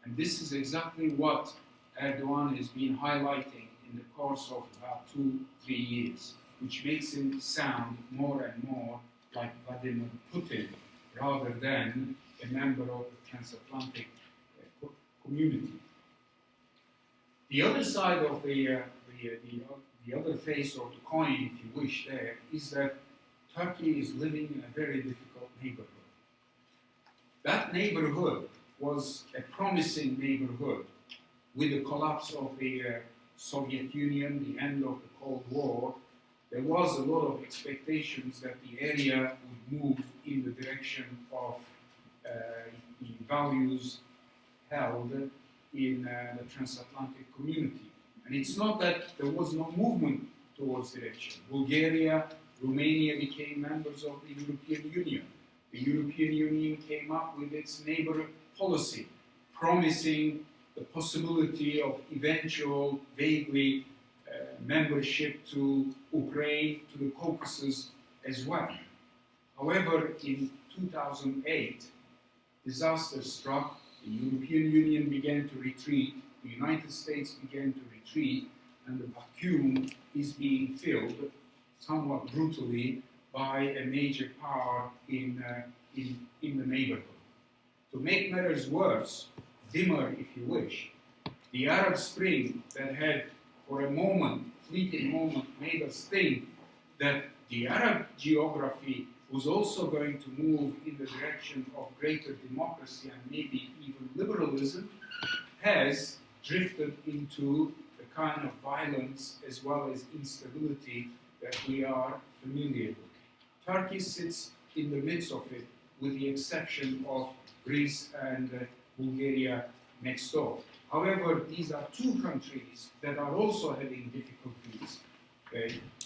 Speaker 6: And this is exactly what Erdogan has been highlighting in the course of about 2-3 years, which makes him sound more and more like Vladimir Putin rather than a member of the transatlantic community. The other side of the other face of the coin, if you wish, there is that Turkey is living in a very difficult neighborhood. That neighborhood was a promising neighborhood with the collapse of the Soviet Union, the end of the Cold War. There was a lot of expectations that the area would move in the direction of the values held in the transatlantic community. And it's not that there was no movement towards direction. Bulgaria, Romania became members of the European Union. The European Union came up with its neighbor policy, promising the possibility of eventual, vaguely, membership to Ukraine, to the Caucasus as well. However, in 2008, disaster struck, the European Union began to retreat, the United States began to retreat, and the vacuum is being filled somewhat brutally by a major power in the neighborhood. To make matters worse, dimmer if you wish, the Arab Spring that had for a moment, fleeting moment, made us think that the Arab geography was also going to move in the direction of greater democracy and maybe even liberalism, has drifted into the kind of violence as well as instability that we are familiar with. Turkey sits in the midst of it, with the exception of Greece and Bulgaria next door. However, these are two countries that are also having difficulties.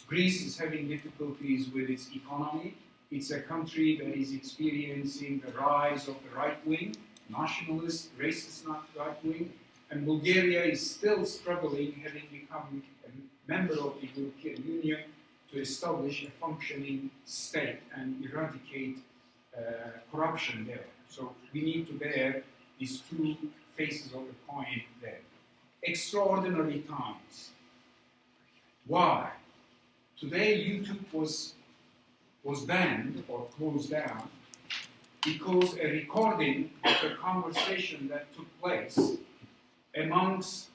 Speaker 6: Greece is having difficulties with its economy. It's a country that is experiencing the rise of the right wing, nationalist, racist right wing, and Bulgaria is still struggling, having become a member of the European Union, to establish a functioning state and eradicate corruption there. So we need to bear these two faces of the coin there. Extraordinary times. Why? Today YouTube was banned or closed down because a recording of a conversation that took place amongst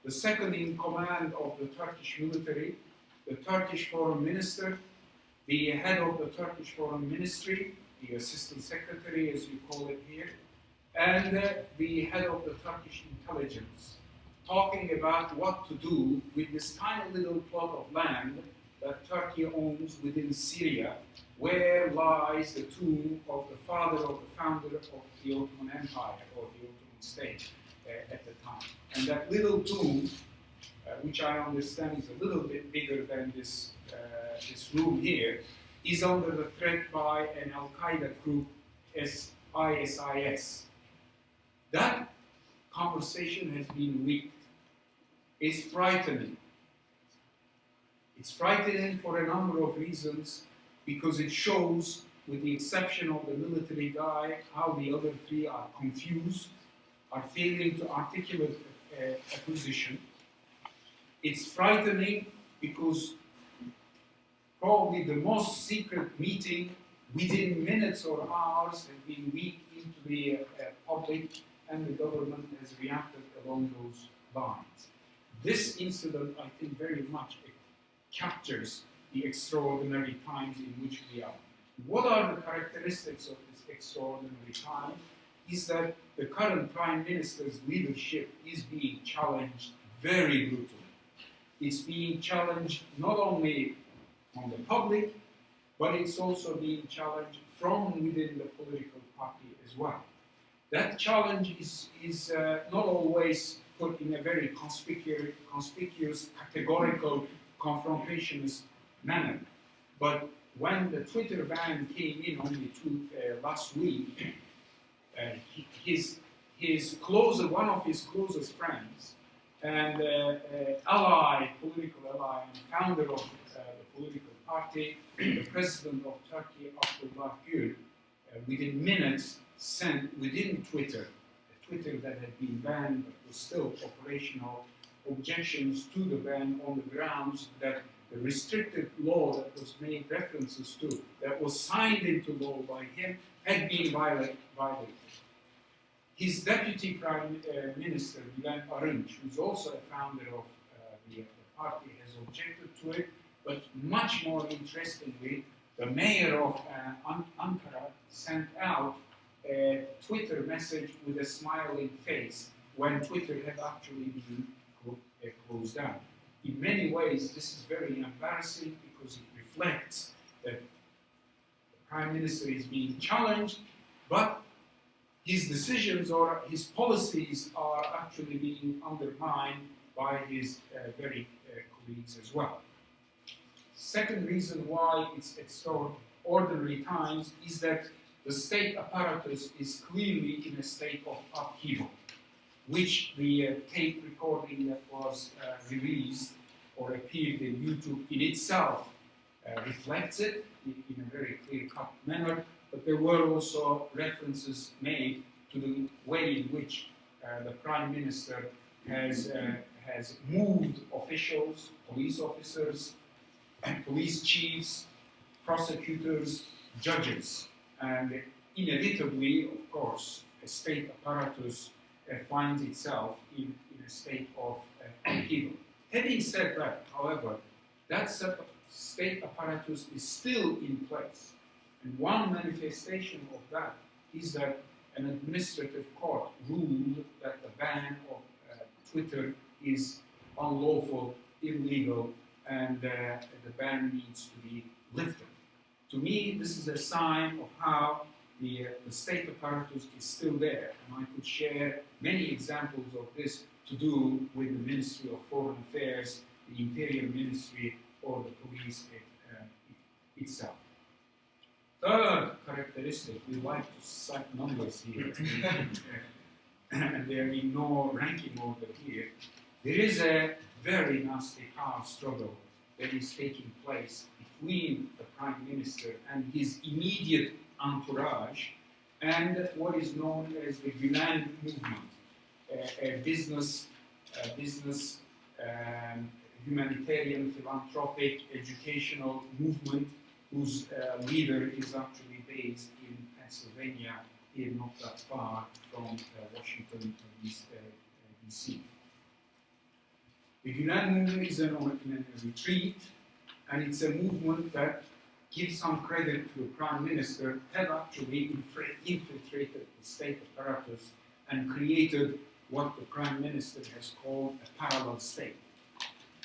Speaker 6: the second in command of the Turkish military, the Turkish foreign minister, the head of the Turkish foreign ministry, the assistant secretary as you call it here, and the head of the Turkish intelligence, talking about what to do with this tiny little plot of land that Turkey owns within Syria, where lies the tomb of the father of the founder of the Ottoman Empire, or the Ottoman state at the time. And that little tomb, which I understand is a little bit bigger than this room here, is under the threat by an Al-Qaeda group as ISIS. That conversation has been leaked. It's frightening. It's frightening for a number of reasons, because it shows, with the exception of the military guy, how the other three are confused, are failing to articulate a position. It's frightening because probably the most secret meeting within minutes or hours has been leaked into the public, and the government has reacted along those lines. This incident, I think, very much captures the extraordinary times in which we are. What are the characteristics of this extraordinary time? Is that the current Prime Minister's leadership is being challenged very brutally. It's being challenged not only from the public, but it's also being challenged from within the political party as well. That challenge is not always put in a very conspicuous, categorical, confrontationist manner. But when the Twitter ban came in only last week, one of his closest friends and political ally and founder of the political party, the president of Turkey, Abdullah Gül, within minutes sent within Twitter a Twitter that had been banned but was still operational, objections to the ban on the grounds that the restrictive law that was made references to, that was signed into law by him, had been violated. His deputy prime minister, Bülent Arınç, who's also a founder of the party, has objected to it, but much more interestingly, the mayor of Ankara sent out a Twitter message with a smiling face when Twitter had actually been closed down. In many ways, this is very embarrassing because it reflects that the prime minister is being challenged, but his decisions or his policies are actually being undermined by his very colleagues as well. Second reason why it's extraordinary times is that the state apparatus is clearly in a state of upheaval, which the tape recording that was released or appeared in YouTube in itself reflects it in a very clear-cut manner, but there were also references made to the way in which the Prime Minister has moved officials, police officers, police chiefs, prosecutors, judges, and inevitably, of course, a state apparatus finds itself in a state of upheaval. Having said that, however, that state apparatus is still in place. And one manifestation of that is that an administrative court ruled that the ban of Twitter is unlawful, illegal, and the ban needs to be lifted. To me, this is a sign of how the state apparatus is still there. And I could share many examples of this to do with the Ministry of Foreign Affairs, the Interior Ministry, or the police itself. Third characteristic, we like to cite numbers here, and there is no ranking order here. There is a very nasty power struggle that is taking place between the Prime Minister and his immediate entourage and what is known as the Gülen movement, a business, humanitarian, philanthropic, educational movement whose leader is actually based in Pennsylvania, here not that far from Washington, D.C. The Gülen movement is in a retreat, and it's a movement that gives some credit to the Prime Minister, had actually infiltrated the state apparatus and created what the Prime Minister has called a parallel state.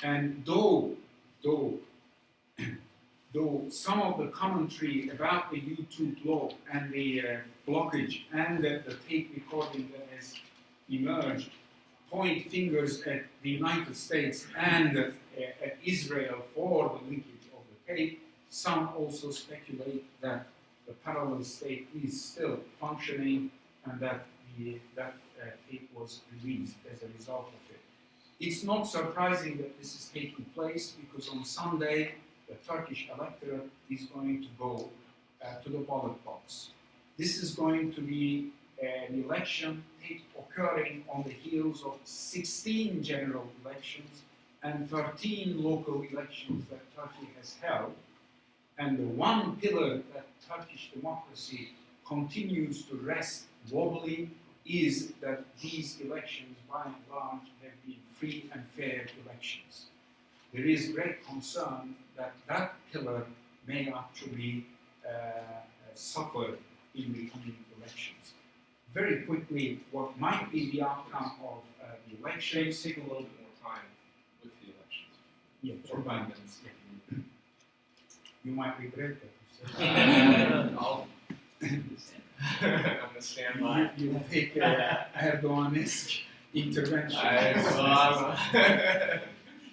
Speaker 6: And though some of the commentary about the YouTube law and the blockage and the tape recording that has emerged point fingers at the United States and at Israel for the leakage of the tape, some also speculate that the parallel state is still functioning and that that tape was released as a result of it. It's not surprising that this is taking place because on Sunday the Turkish electorate is going to go to the ballot box. This is going to be an election occurring on the heels of 16 general elections and 13 local elections that Turkey has held. And the one pillar that Turkish democracy continues to rest wobbly is that these elections, by and large, have been free and fair elections. There is great concern that that pillar may actually suffer in the coming elections. Very quickly, what might be the outcome of the elections?
Speaker 1: Take a little bit more time with the elections.
Speaker 6: Yeah,
Speaker 1: 5 minutes.
Speaker 6: Yeah. You might regret that.
Speaker 1: I'm gonna stand by.
Speaker 6: You will take Erdogan-esque intervention.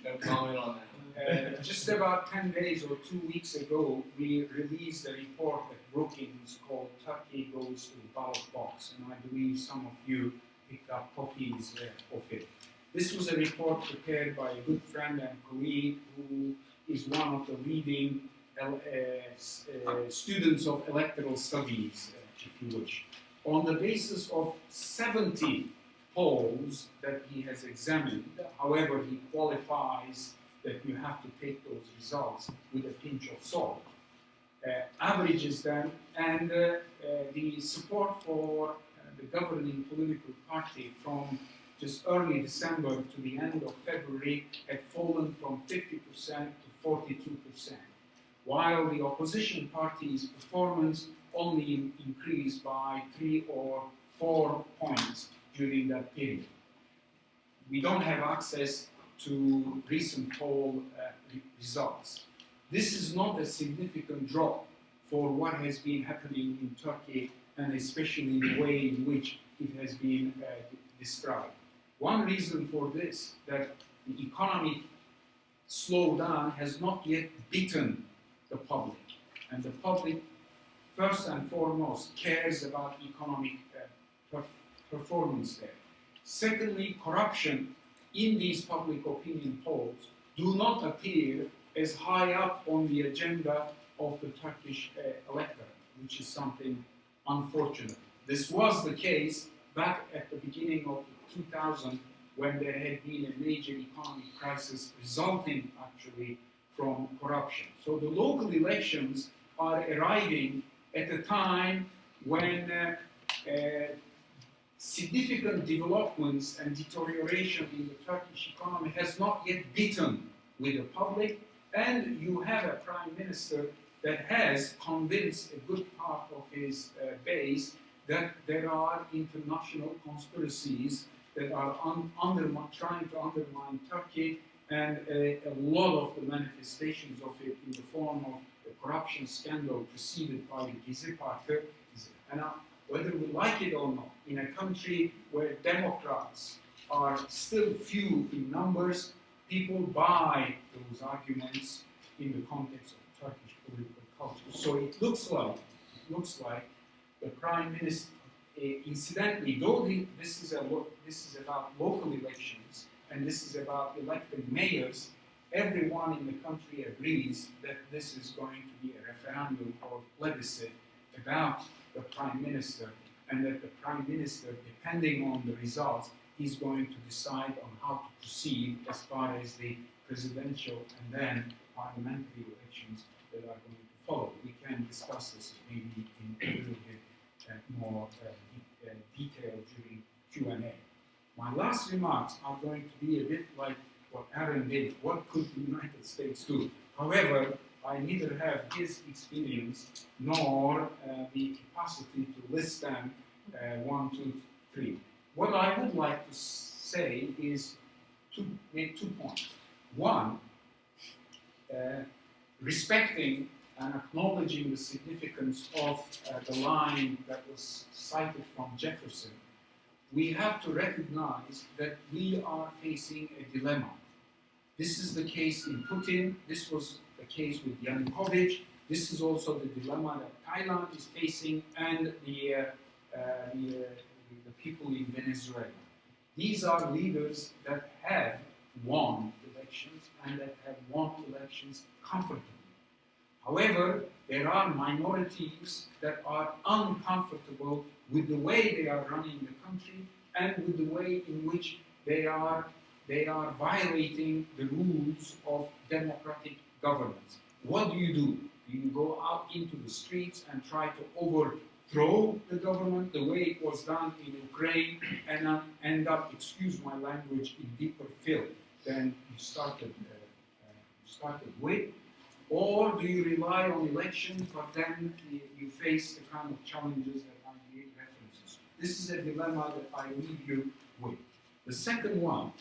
Speaker 1: No comment on that.
Speaker 6: Just about 10 days or 2 weeks ago, we released a report at Brookings called Turkey Goes to the Ballot Box, and I believe some of you picked up copies of it. This was a report prepared by a good friend and colleague who is one of the leading students of electoral studies, if you wish. on the basis of 70 polls that he has examined. However, he qualifies that you have to take those results with a pinch of salt. Averages them, and the support for the governing political party from just early December to the end of February had fallen from 50% to 42%, while the opposition party's performance only increased by 3 or 4 points during that period. We don't have access to recent poll results. This is not a significant drop for what has been happening in Turkey, and especially the way in which it has been described. One reason for this, that the economic slowdown has not yet beaten the public, and the public first and foremost cares about economic performance there. Secondly, corruption in these public opinion polls do not appear as high up on the agenda of the Turkish electorate, which is something unfortunate. This was the case back at the beginning of 2000, when there had been a major economic crisis resulting actually from corruption. So the local elections are arriving at a time when significant developments and deterioration in the Turkish economy has not yet beaten with the public, and you have a prime minister that has convinced a good part of his base that there are international conspiracies that are trying to undermine Turkey, and a lot of the manifestations of it in the form of the corruption scandal preceded by the Gezi Party. And whether we like it or not, in a country where Democrats are still few in numbers, people buy those arguments in the context of Turkish political culture. So it looks like the Prime Minister, incidentally, though this is about local elections and this is about elected mayors, everyone in the country agrees that this is going to be a referendum or plebiscite about the Prime Minister, and that the Prime Minister, depending on the results, is going to decide on how to proceed as far as the presidential and then parliamentary elections that are going to follow. We can discuss this maybe in a little bit more detail during Q&A. My last remarks are going to be a bit like what Aaron did. What could the United States do? However, I neither have his experience nor the capacity to list them 1, 2, 3. What I would like to say is to make 2 points. One, respecting and acknowledging the significance of the line that was cited from Jefferson, we have to recognize that we are facing a dilemma. This is the case in Putin, this was the case with Yanukovych, this is also the dilemma that Thailand is facing, and the people in Venezuela. These are leaders that have won elections and that have won elections comfortably. However, there are minorities that are uncomfortable with the way they are running the country and with the way in which they are violating the rules of democratic governance. What do? Do you go out into the streets and try to overthrow the government the way it was done in Ukraine and end up, excuse my language, in deeper filth than you started with? Or do you rely on elections, but then you face the kind of challenges that I gave references to? This is a dilemma that I leave you with. The second one,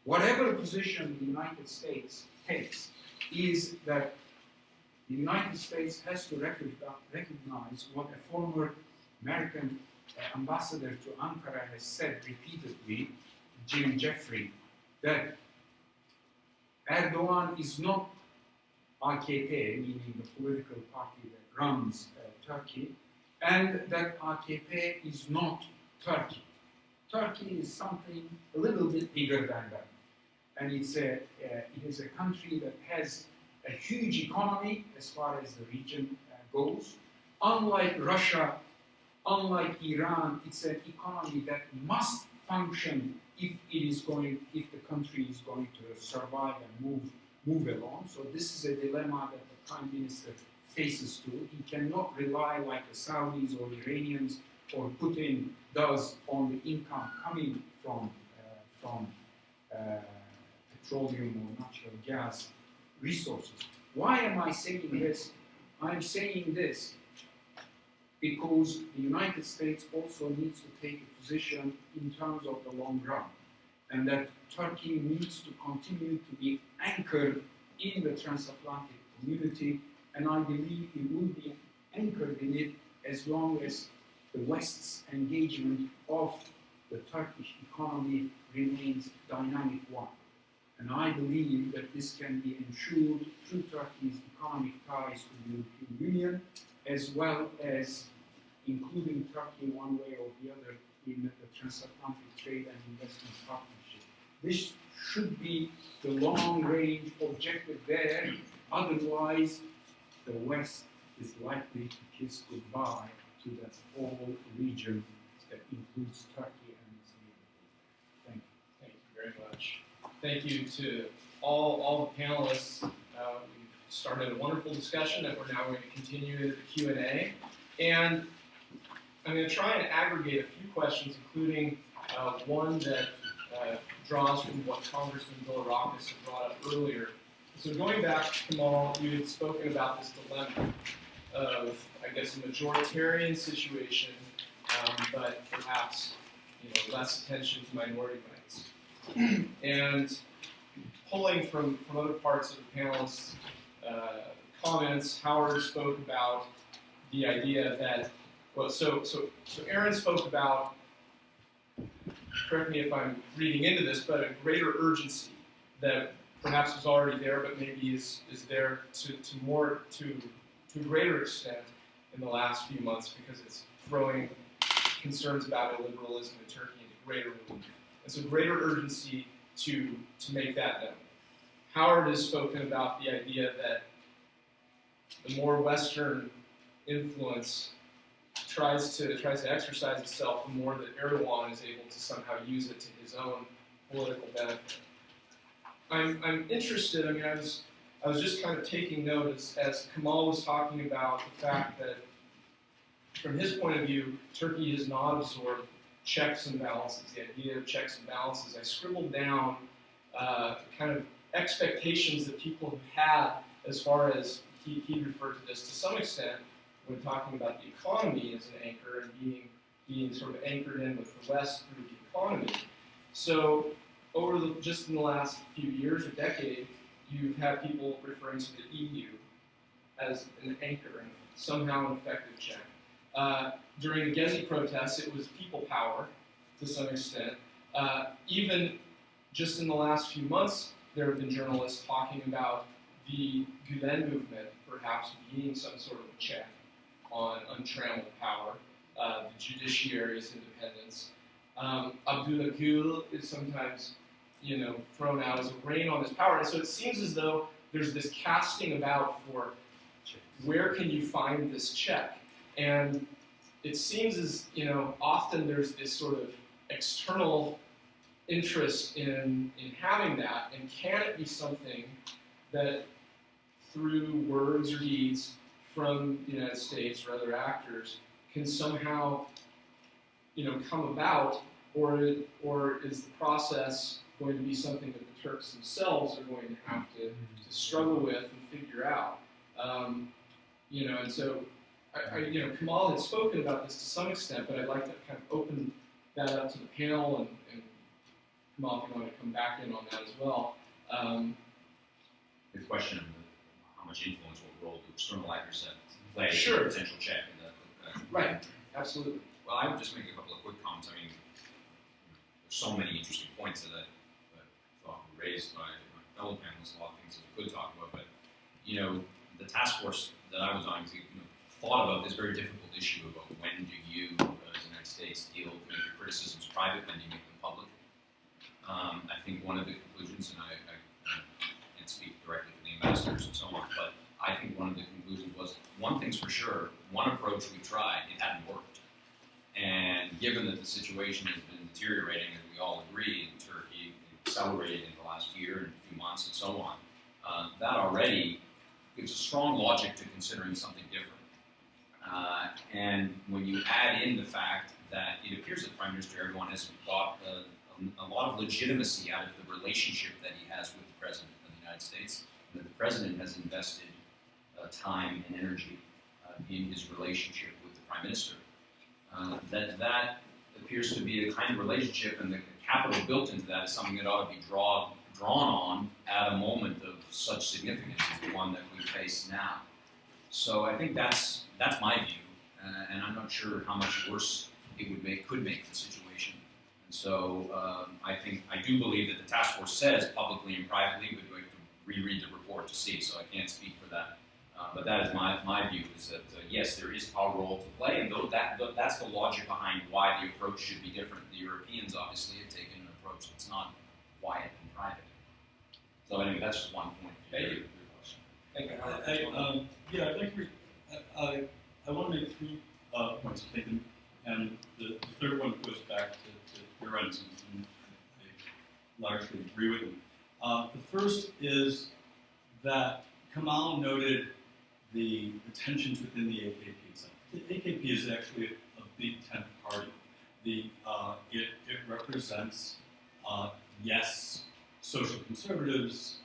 Speaker 6: whatever position the United States takes, is that the United States has to recognize what a former American ambassador to Ankara has said repeatedly, Jim Jeffrey, that Erdogan is not AKP, meaning the political party that runs Turkey, and that AKP is not Turkey. Turkey is something a little bit bigger than that. And it is a country that has a huge economy as far as the region goes. Unlike Russia Unlike Iran, it's an economy that must function if the country is going to survive and move along. So this is a dilemma that the Prime Minister faces too. He cannot rely like the Saudis or Iranians or Putin does on the income coming from petroleum or natural gas resources. Why am I saying this? I'm saying this because the United States also needs to take a position in terms of the long run, and that Turkey needs to continue to be anchored in the transatlantic community, and I believe it will be anchored in it as long as the West's engagement of the Turkish economy remains dynamic one. And I believe that this can be ensured through Turkey's economic ties to the European Union, as well as including Turkey one way or the other in the transatlantic trade and investment partnership. This should be the long-range objective there. Otherwise, the West is likely to kiss goodbye to that whole region that includes Turkey and its neighborhood. Thank you.
Speaker 1: Thank you very much. Thank you to all the panelists. We've started a wonderful discussion that we're now going to continue to the Q&A. And I'm going to try and aggregate a few questions, including one that draws from what Congressman Bilirakus had brought up earlier. So going back, Kemal, you had spoken about this dilemma of, I guess, a majoritarian situation, but perhaps less attention to minority rights. And pulling from other parts of the panelists' comments, Howard spoke about the idea that, well, so Aaron spoke about, correct me if I'm reading into this, but a greater urgency that perhaps was already there, but maybe is there to a greater extent in the last few months because it's throwing concerns about illiberalism in Turkey into greater relief. And so greater urgency to make that known. Howard has spoken about the idea that the more Western influence tries to exercise itself, the more that Erdogan is able to somehow use it to his own political benefit. I'm interested. I mean, I was just kind of taking note as Kemal was talking about the fact that, from his point of view, Turkey has not absorbed checks and balances. The idea of checks and balances. I scribbled down kind of expectations that people have had as far as he referred to this to some extent when talking about the economy as an anchor and being sort of anchored in with the West through the economy. So just in the last few years or decade, you've had people referring to the EU as an anchor and somehow an effective check. During the Gezi protests, it was people power to some extent. Even just in the last few months, there have been journalists talking about the Gülen movement perhaps being some sort of a check on untrammeled power, the judiciary's independence. Abdullah Gül is sometimes, thrown out as a rein on this power, and so it seems as though there's this casting about for where can you find this check, and it seems as often there's this sort of external interest in having that, and can it be something that through words or deeds from the United States or other actors can somehow come about, or is the process going to be something that the Turks themselves are going to have to struggle with and figure out? And so Kemal had spoken about this to some extent, but I'd like to kind of open that up to the panel, and Kemal, if you want to come back in on that as well.
Speaker 5: The question of how much influence or role do external actors play
Speaker 1: Sure.
Speaker 5: in a potential check?
Speaker 1: Right, absolutely.
Speaker 5: Well, I would just make a couple of quick comments. I mean, there's so many interesting points that I thought were raised by my fellow panelists, a lot of things that we could talk about, but, the task force that I was on thought about this very difficult issue about when do you, as the United States, make your criticisms private, when do you make them public. I think one of the conclusions, and I can't speak directly for the ambassadors and so on, but I think one of the conclusions was, one thing's for sure, one approach we tried, it hadn't worked. And given that the situation has been deteriorating, as we all agree, in Turkey, accelerating in the last year and a few months and so on, that already gives a strong logic to considering something different. And when you add in the fact that it appears that Prime Minister Erdogan has got a lot of legitimacy out of the relationship that he has with the President of the United States, and that the President has invested time and energy in his relationship with the Prime Minister, that appears to be the kind of relationship, and the capital built into that is something that ought to be drawn on at a moment of such significance as the one that we face now. So I think that's my view, and I'm not sure how much worse it could make the situation. And so I do believe that the task force says publicly and privately, but we have to reread the report to see. So I can't speak for that. But that is my view, is that yes, there is a role to play, and that's the logic behind why the approach should be different. The Europeans obviously have taken an approach that's not quiet and private. So anyway, that's just one point.
Speaker 1: Thank you.
Speaker 5: Your question.
Speaker 1: Thank you.
Speaker 4: I want to make 3 points taken, and the third one goes back to your ends, and I largely agree with them. The first is that Kemal noted the tensions within the AKP. The AKP is actually a big tent party. It represents, yes, social conservatives,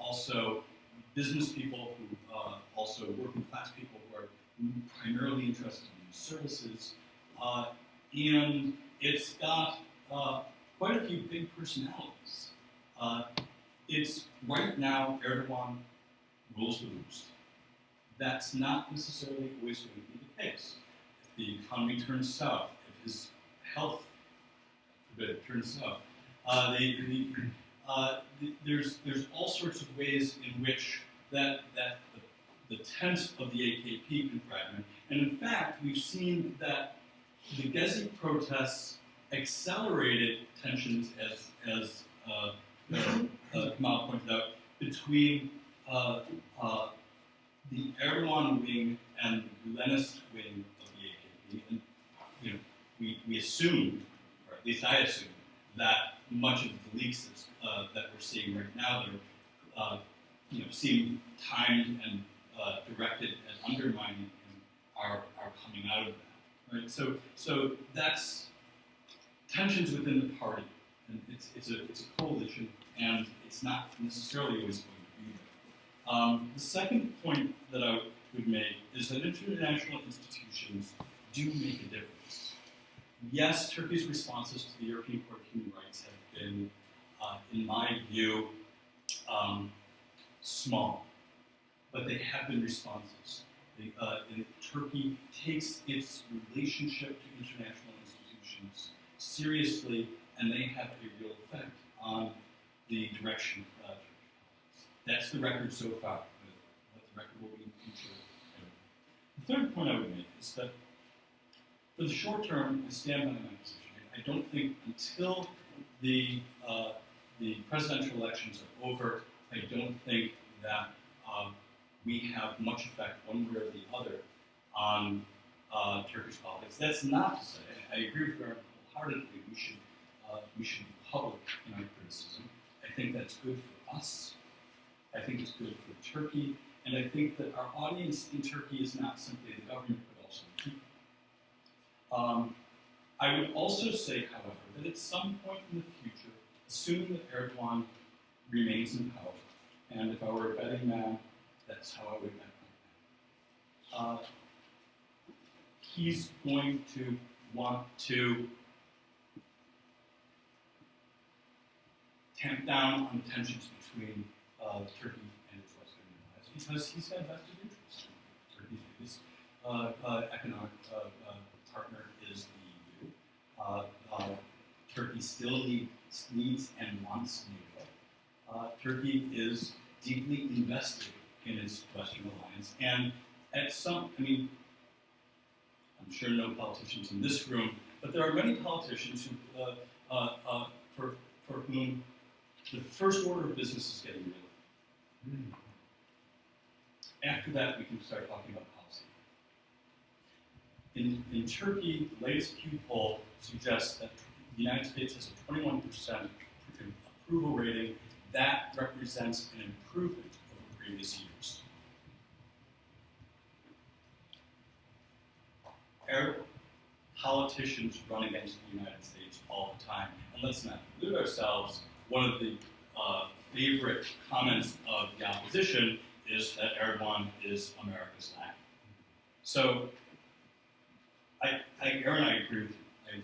Speaker 4: also business people, also working class people who are primarily interested in services, and it's got quite a few big personalities. It's right now Erdogan rules the roost. That's not necessarily always going to be the case. If the economy turns south, if his health, forbid, turns south, there's all sorts of ways in which the tent of the AKP can fragment. And in fact, we've seen that the Gezi protests accelerated tensions, as Kemal pointed out, between the Erdogan wing and the Gulenist wing of the AKP. And we assume, or at least I assume, that much of the leaks that we're seeing right now that seem timed and directed at undermining him are coming out of that. Right? So that's tensions within the party, and it's a coalition, and it's not necessarily always going to be there. The second point that I would make is that international institutions do make a difference. Yes, Turkey's responses to the European Court of Human Rights have been, in my view, small, but they have been responses. Turkey takes its relationship to international institutions seriously, and they have a real effect on the direction of Turkish politics. That's the record so far. What the record will be in the future. The third point I would make is that for the short term, I stand by my position. I don't think until the presidential elections are over, I don't think that we have much effect one way or the other on Turkish politics. That's not to say, I agree with her wholeheartedly, we should be public in our criticism. I think that's good for us. I think it's good for Turkey. And I think that our audience in Turkey is not simply the government, but also the people. I would also say, however, that at some point in the future, assuming that Erdogan remains in power, and if I were a betting man, that's how I would bet my man. He's going to want to tamp down on tensions between Turkey and its Western allies, because he's got vested interests. Turkey's biggest economic partner is the EU. Turkey still needs and wants NATO. Turkey is deeply invested in its Western alliance, and at I'm sure no politicians in this room, but there are many politicians who, for whom the first order of business is getting rid of. After that, we can start talking about policy. In Turkey, the latest Pew poll suggests that the United States has a 21% approval rating. That represents an improvement over previous years. Arab politicians run against the United States all the time. And let's not delude ourselves. One of the favorite comments of the opposition is that Erdogan is America's lackey. So, Aaron, I agree with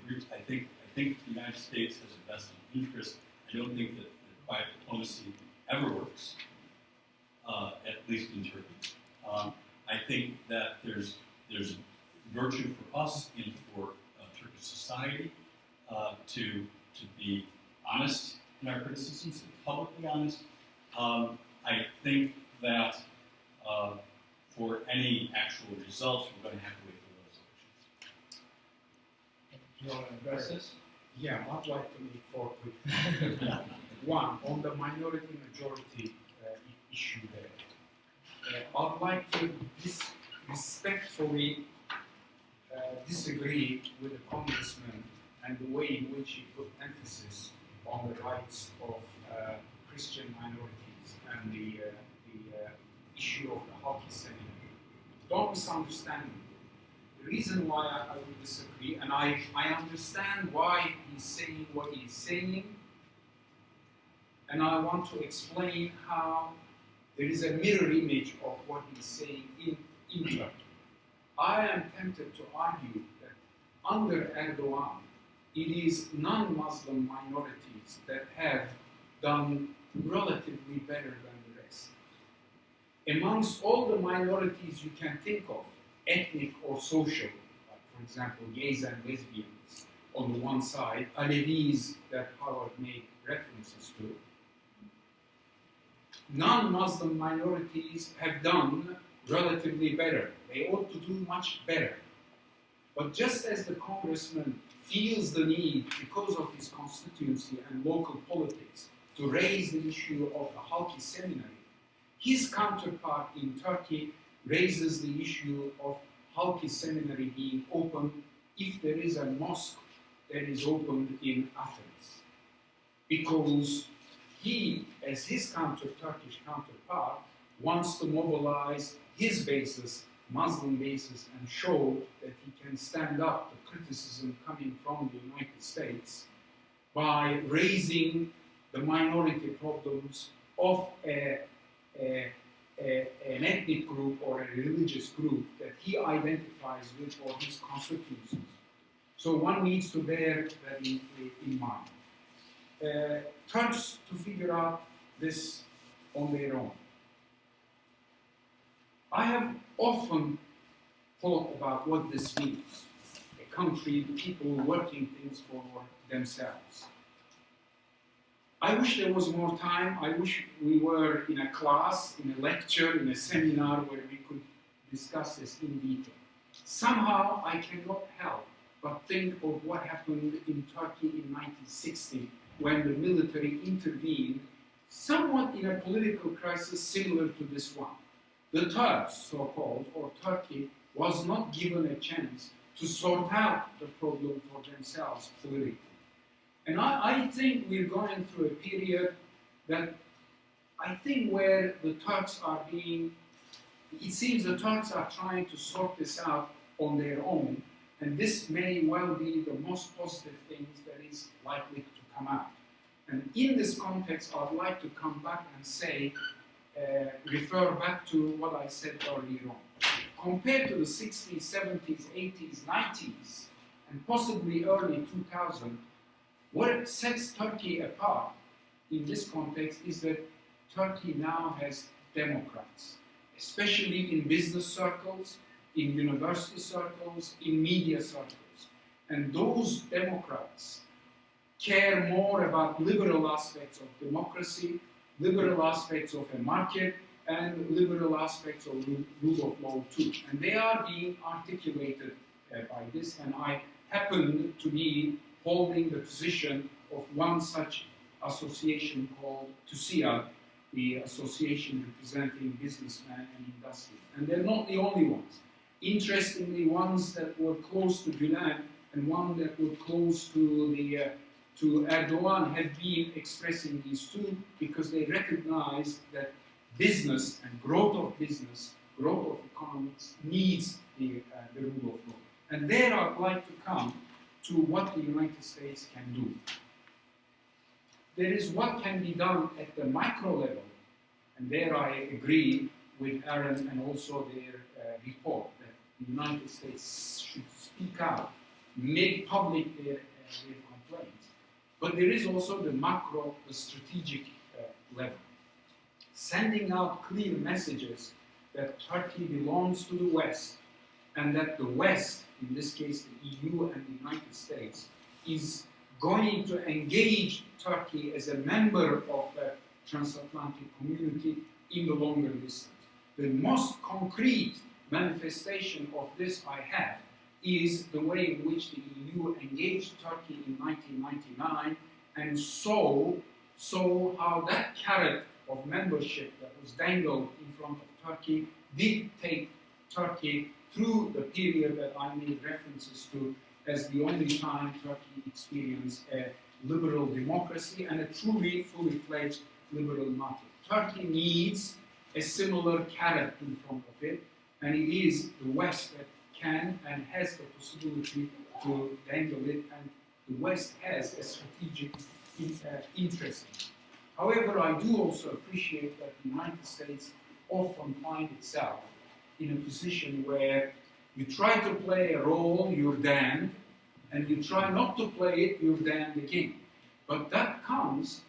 Speaker 4: you. I think the United States has a vested interest. I don't think that quiet diplomacy ever works, at least in Turkey. I think that there's virtue for us and for Turkish society to be honest in our criticisms, to be publicly honest. I think that for any actual results, we're going to have to wait for those elections.
Speaker 7: You want to address this?
Speaker 6: Yeah, I'd like to make 4 quick points. One, on the minority-majority issue there. I'd like to respectfully disagree with the Congressman and the way in which he put emphasis on the rights of Christian minorities and the issue of the hockey seminar. Don't misunderstand me. The reason why I would disagree, and I understand why he's saying what he's saying, and I want to explain how there is a mirror image of what he's saying in Turkey. I am tempted to argue that under Erdogan, it is non-Muslim minorities that have done relatively better than the rest. Amongst all the minorities you can think of, ethnic or social, like for example gays and lesbians on the one side, Alevis that Howard made references to, non-Muslim minorities have done relatively better. They ought to do much better. But just as the Congressman feels the need, because of his constituency and local politics, to raise the issue of the Halki Seminary, his counterpart in Turkey raises the issue of Halki Seminary being open if there is a mosque that is opened in Athens. Because he, as his Turkish counterpart, wants to mobilize his bases, Muslim bases, and show that he can stand up to criticism coming from the United States by raising the minority problems of an ethnic group or a religious group that he identifies with or his constituencies. So one needs to bear that in mind. Turks to figure out this on their own. I have often thought about what this means. A country, people working things for themselves. I wish there was more time. I wish we were in a class, in a lecture, in a seminar where we could discuss this in detail. Somehow I cannot help but think of what happened in Turkey in 1960 when the military intervened, somewhat in a political crisis similar to this one. The Turks, so-called, or Turkey, was not given a chance to sort out the problem for themselves politically. And I think we're going through a period that I think where the Turks are being, it seems the Turks are trying to sort this out on their own, and this may well be the most positive things that is likely to come out. And in this context, I would like to come back and say, refer back to what I said earlier on. Compared to the 60s, 70s, 80s, 90s, and possibly early 2000, what sets Turkey apart in this context is that Turkey now has democrats, especially in business circles, in university circles, in media circles. And those democrats care more about liberal aspects of democracy, liberal aspects of a market, and liberal aspects of rule of law too. And they are being articulated by this, and I happen to be holding the position of one such association called TÜSİAD, the association representing businessmen and industry. And they're not the only ones. Interestingly, ones that were close to Gülen and one that were close to Erdogan have been expressing these two because they recognize that business and growth of business, growth of economics needs the rule of law. And there I'd like to come to what the United States can do. There is what can be done at the micro level, and there I agree with Aaron and also their report that the United States should speak out, make public their complaints. But there is also the macro, the strategic level. Sending out clear messages that Turkey belongs to the West and that the West, in this case the EU and the United States, is going to engage Turkey as a member of the transatlantic community in the longer distance. The most concrete manifestation of this I have is the way in which the EU engaged Turkey in 1999 and saw how that carrot of membership that was dangled in front of Turkey did take Turkey through the period that I made references to as the only time Turkey experienced a liberal democracy and a truly fully fledged liberal market. Turkey needs a similar carrot in front of it, and it is the West that can and has the possibility to dangle it, and the West has a strategic interest in it. However, I do also appreciate that the United States often finds itself in a position where you try to play a role, you're damned, and you try not to play it, you're damned again. But that comes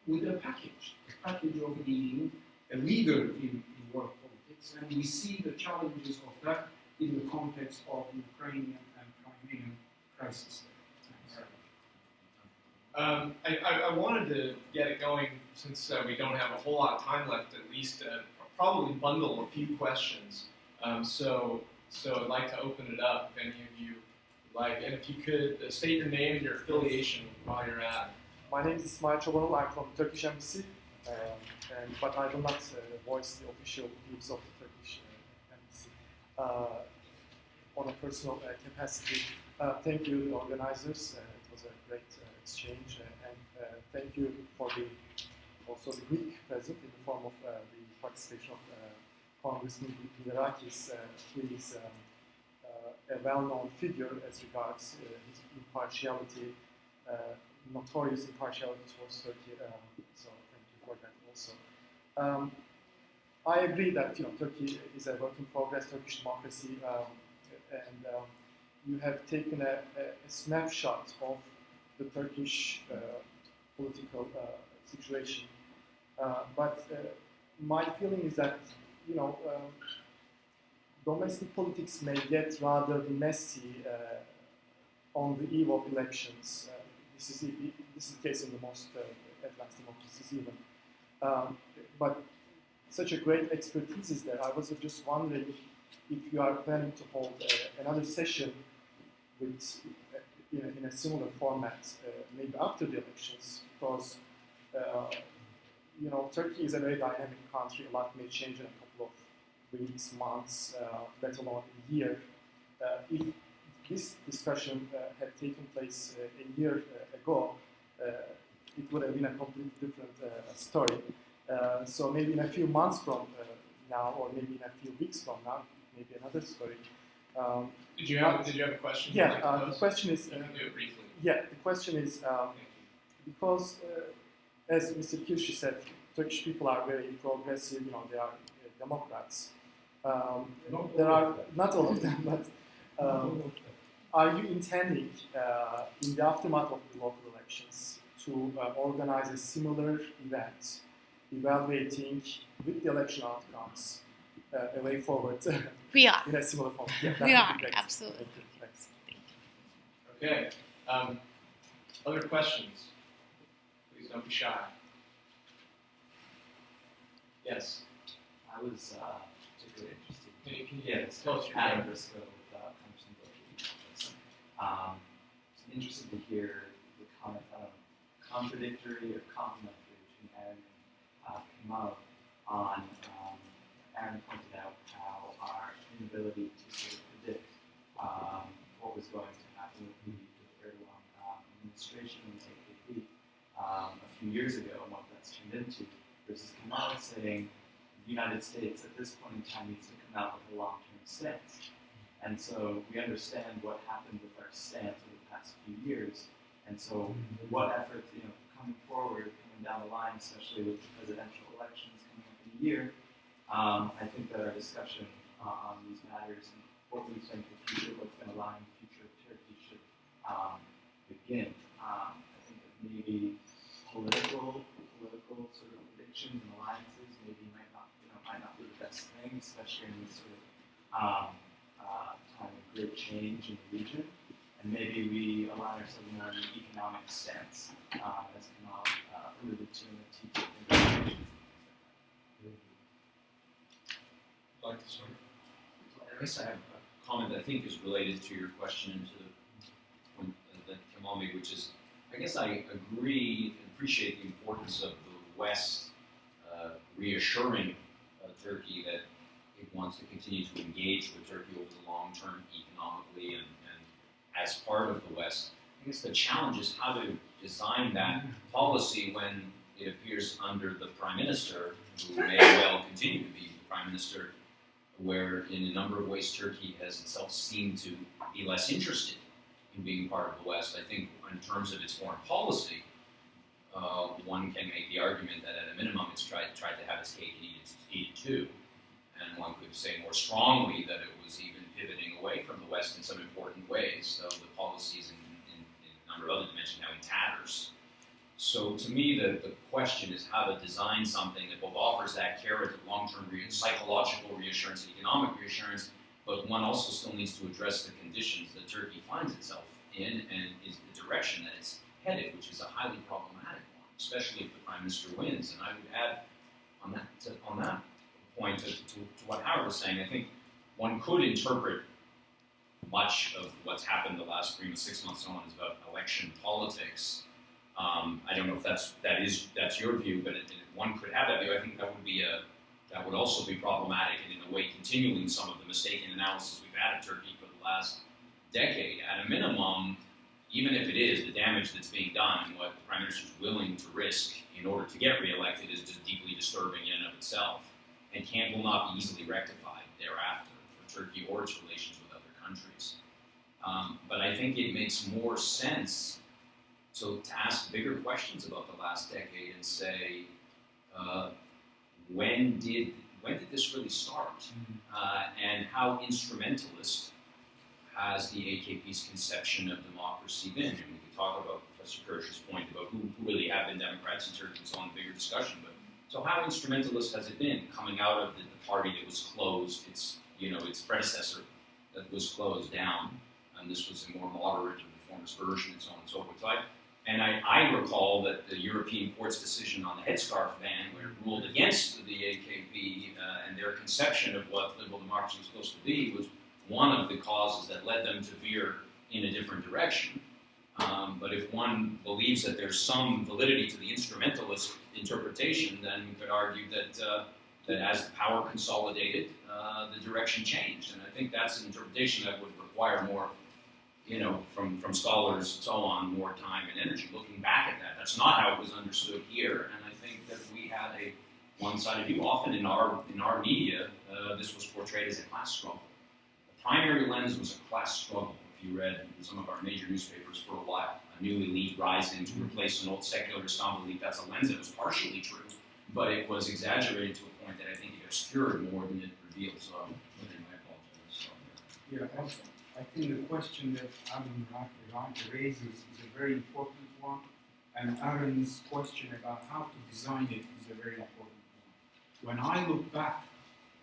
Speaker 6: with a package of being a leader in world politics, and we see the challenges of that in the context of the Ukrainian and Crimean crisis.
Speaker 1: I wanted to get it going since we don't have a whole lot of time left, at least probably bundle a few questions. So I'd like to open it up if any of you would like. And if you could state your name and your affiliation while you're at it.
Speaker 7: My name is İsmail Çobanov. I'm from Turkish Embassy, but I do not voice the official views of the Turkish Embassy on a personal capacity. Thank you, the organizers. It was a great exchange, and thank you for also the Greek present in the form of the participation of Congressman Bilirakus, who is a well-known figure as regards his impartiality, notorious impartiality towards Turkey. So thank you for that also. I agree that Turkey is a work in progress, Turkish democracy, and you have taken a snapshot of the Turkish political situation. But my feeling is that domestic politics may get rather messy on the eve of elections. This is the case in the most advanced democracies even. But such a great expertise is there. I was just wondering if you are planning to hold another session with in a similar format, maybe after the elections, because Turkey is a very dynamic country. A lot may change in a couple of weeks, months, let alone a year. If this discussion had taken place a year ago, it would have been a completely different story. So maybe in a few months from now, or maybe in a few weeks from now, maybe another story.
Speaker 1: Did you have a question?
Speaker 7: Yeah, the question is.
Speaker 1: You can do it briefly.
Speaker 7: Yeah, the question is because, as Mr. Kirişci said, Turkish people are very progressive. They are Democrats. There are not all of them, but are you intending, in the aftermath of the local elections, to organize a similar event, evaluating with the election outcomes a way forward?
Speaker 8: We are.
Speaker 7: In a similar form. Yeah,
Speaker 8: We are,
Speaker 7: great.
Speaker 8: absolutely.
Speaker 7: Thank you. Thanks.
Speaker 1: Okay. Other questions? Please don't be shy. Yes.
Speaker 9: I was particularly interested.
Speaker 1: Can you
Speaker 9: Yes,
Speaker 1: tell us your
Speaker 9: Adam
Speaker 1: name?
Speaker 9: Briscoe with Congressman Brookings. I'm interested to hear the comment contradictory or complementary between Aaron and Kemal on Aaron pointed out how ability to sort of predict what was going to happen with the Erdogan administration and the AKP a few years ago and what that's turned into, versus Kemal saying the United States at this point in time needs to come out with a long-term stance. And so we understand what happened with our stance over the past few years. And so what efforts, coming forward, coming down the line, especially with the presidential elections coming up in a year, I think that our discussion on these matters and what we think the future, what's going to lie in the future of Turkey should begin. I think that maybe political sort of predictions and alliances maybe might not be the best thing, especially in this sort of time of great change in the region. And maybe we align ourselves more in an economic stance, as Kemal alluded to in the TTIP negotiations.
Speaker 1: Like to start?
Speaker 5: I guess I have a comment that I think is related to your question and to the point that Kemal made, which is, I guess I agree and appreciate the importance of the West reassuring Turkey that it wants to continue to engage with Turkey over the long term economically and as part of the West. I guess the challenge is how to design that policy when it appears under the Prime Minister, who may well continue to be the Prime Minister, where in a number of ways Turkey has itself seemed to be less interested in being part of the West. I think in terms of its foreign policy, one can make the argument that at a minimum it's tried to have its cake and eat it too. And one could say more strongly that it was even pivoting away from the West in some important ways, though the policies in a number of other dimensions now in tatters. So to me, the question is how to design something that both offers that carrot of long-term psychological reassurance and economic reassurance, but one also still needs to address the conditions that Turkey finds itself in and is the direction that it's headed, which is a highly problematic one, especially if the Prime Minister wins. And I would add on that point to what Howard was saying, I think one could interpret much of what's happened the last 3 to 6 months on as about election politics. I don't know if that's your view, but one could have that view. I think that would also be problematic and in a way continuing some of the mistaken analysis we've had of Turkey for the last decade. At a minimum, even if it is the damage that's being done and what the Prime Minister is willing to risk in order to get reelected is just deeply disturbing in and of itself, and will not be easily rectified thereafter for Turkey or its relations with other countries. But I think it makes more sense to ask bigger questions about the last decade and say, when did this really start? And how instrumentalist has the AKP's conception of democracy been? And we could talk about Professor Kirişci's point about who really have been Democrats in Turkey and so on, bigger discussion. But so how instrumentalist has it been coming out of the party that was closed, its predecessor that was closed down, and this was a more moderate or reformist version and so on and so forth. And I recall that the European Court's decision on the headscarf ban, where it ruled against the AKP and their conception of what liberal democracy was supposed to be, was one of the causes that led them to veer in a different direction. But if one believes that there's some validity to the instrumentalist interpretation, then we could argue that as the power consolidated, the direction changed. And I think that's an interpretation that would require more, from scholars and so on, more time and energy looking back at that. That's not how it was understood here, and I think that we had a one-sided view. Often in our media, this was portrayed as a class struggle. The primary lens was a class struggle. If you read in some of our major newspapers for a while, a new elite rising to replace an old secular Islamic elite. That's a lens that was partially true, but it was exaggerated to a point that I think it obscured more than it revealed. So I apologize.
Speaker 6: Yeah, also, I think the question that Aaron raises is a very important one, and Aaron's question about how to design it is a very important one. When I look back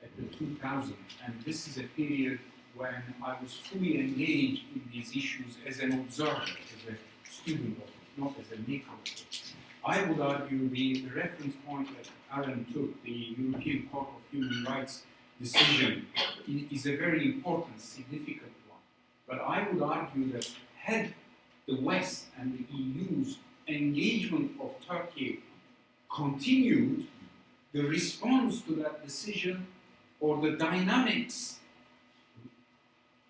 Speaker 6: at the 2000s, and this is a period when I was fully engaged in these issues as an observer, as a student of it, not as a maker of it, I would argue the reference point that Aaron took, the European Court of Human Rights decision, is a very important, significant one. But I would argue that had the West and the EU's engagement of Turkey continued, the response to that decision or the dynamics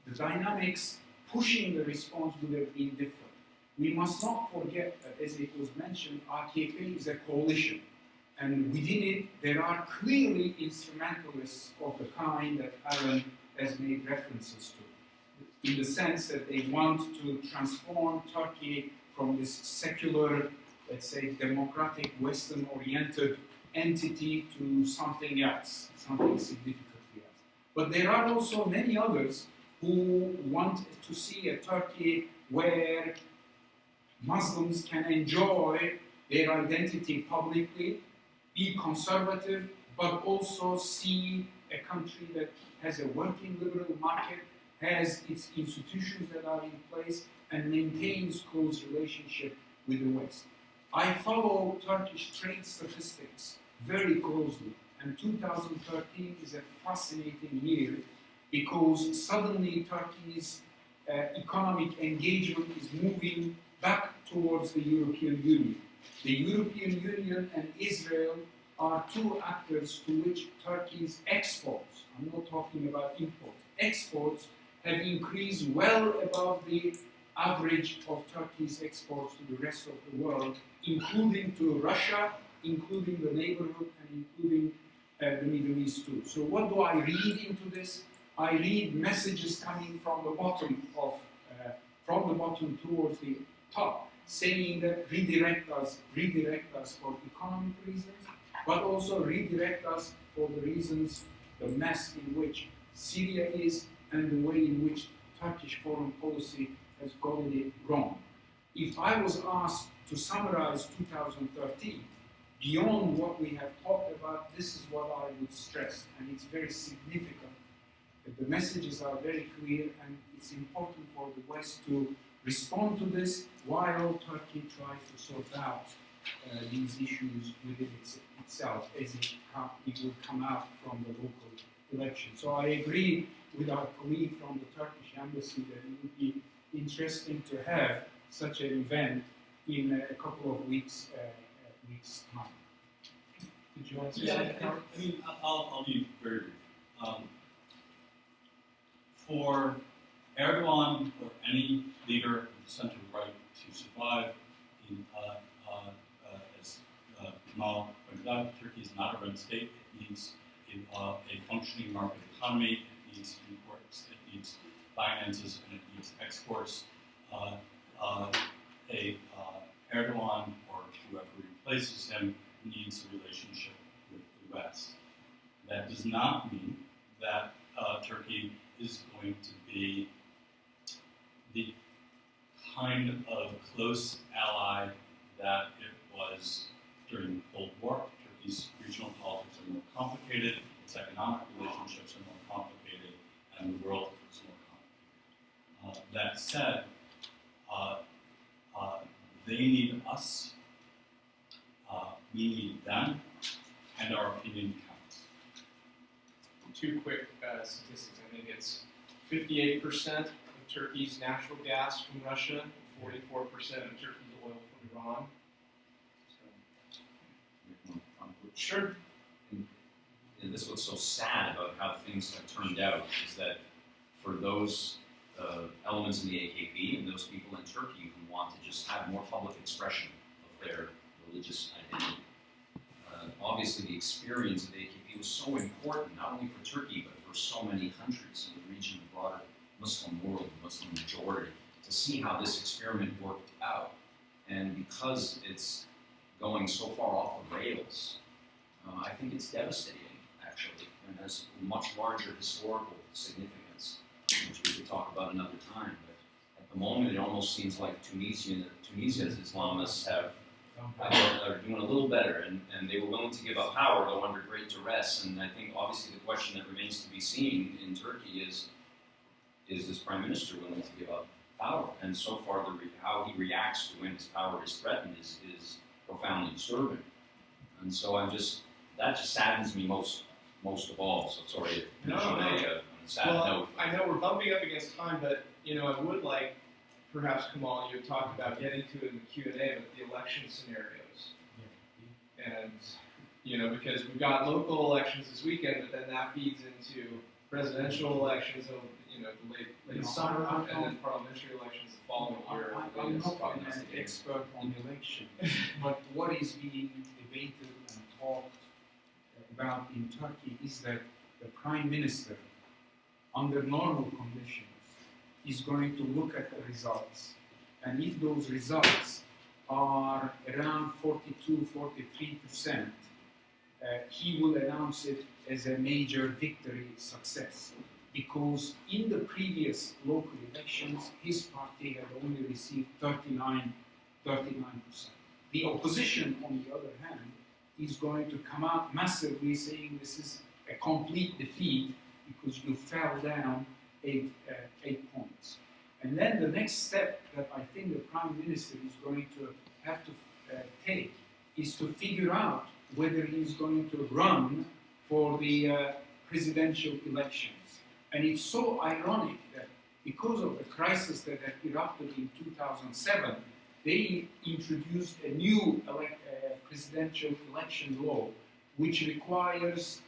Speaker 6: the dynamics pushing the response would have been different. We must not forget that, as it was mentioned, AKP is a coalition. And within it, there are clearly instrumentalists of the kind that Aaron has made references to, in the sense that they want to transform Turkey from this secular, let's say, democratic, Western-oriented entity to something else, something significantly else. But there are also many others who want to see a Turkey where Muslims can enjoy their identity publicly, be conservative, but also see a country that has a working liberal market, has its institutions that are in place, and maintains close relationship with the West. I follow Turkish trade statistics very closely, and 2013 is a fascinating year because suddenly Turkey's economic engagement is moving back towards the European Union. The European Union and Israel are two actors to which Turkey's exports, I'm not talking about imports, exports have increased well above the average of Turkey's exports to the rest of the world, including to Russia, including the neighborhood, and including the Middle East too. So what do I read into this? I read messages coming from the bottom towards the top, saying that redirect us for economic reasons, but also redirect us for the reasons, the mess in which Syria is and the way in which Turkish foreign policy has gotten it wrong. If I was asked to summarize 2013, beyond what we have talked about, this is what I would stress, and it's very significant. That the messages are very clear, and it's important for the West to respond to this while Turkey tries to sort out these issues within itself as it will come out from the local election. So I agree with our colleague from the Turkish embassy that it would be interesting to have such an event in a couple of weeks' time. Did you want to say something?
Speaker 4: I mean, I'll be very brief. For Erdogan or any leader of the center right to survive, as Kemal pointed out, Turkey is not a red state. It needs a functioning market economy. It needs imports. It needs finances, and it needs exports. Erdogan or whoever replaces him needs a relationship with the West. That does not mean that Turkey is going to be the kind of close ally that it was during the Cold War. Turkey's regional politics are more complicated, its economic relationships are more complicated, and the world is more complicated. That said, they need us, we need them, and our opinion counts.
Speaker 1: Two quick statistics. I think it's 58% of Turkey's natural gas from Russia, 44% of Turkey's oil from Iran. Sure.
Speaker 5: And this is what's so sad about how things have turned out is that for those elements in the AKP and those people in Turkey who want to just have more public expression of their religious identity, obviously the experience of the AKP was so important, not only for Turkey, but for so many countries in the region, the broader Muslim world, the Muslim majority, to see how this experiment worked out. And because it's going so far off the rails, I think it's devastating, actually, and has much larger historical significance, which we could talk about another time. But at the moment, it almost seems like Tunisia's Islamists are doing a little better, and they were willing to give up power, though under great duress. And I think, obviously, the question that remains to be seen in Turkey is this prime minister willing to give up power? And so far, how he reacts to when his power is threatened is profoundly disturbing. And so that just saddens me most of all. So sorry to finish on a sad note.
Speaker 1: I know we're bumping up against time, but I would like, perhaps Kemal, you had talked about getting to it in the Q&A, but the election scenarios. And because we've got local elections this weekend, but then that feeds into presidential elections of the late summer, and then parliamentary elections the following year.
Speaker 6: I'm not an expert on elections, but what is being debated and talked about in Turkey is that the Prime Minister, under normal conditions, is going to look at the results. And if those results are around 42-43%, he will announce it as a major victory success. Because in the previous local elections, his party had only received 39%. The opposition, on the other hand, is going to come out massively saying this is a complete defeat because you fell down 8 points. And then the next step that I think the Prime Minister is going to have to take is to figure out whether he's going to run for the presidential elections. And it's so ironic that because of the crisis that had erupted in 2007, they introduced a new presidential election law which requires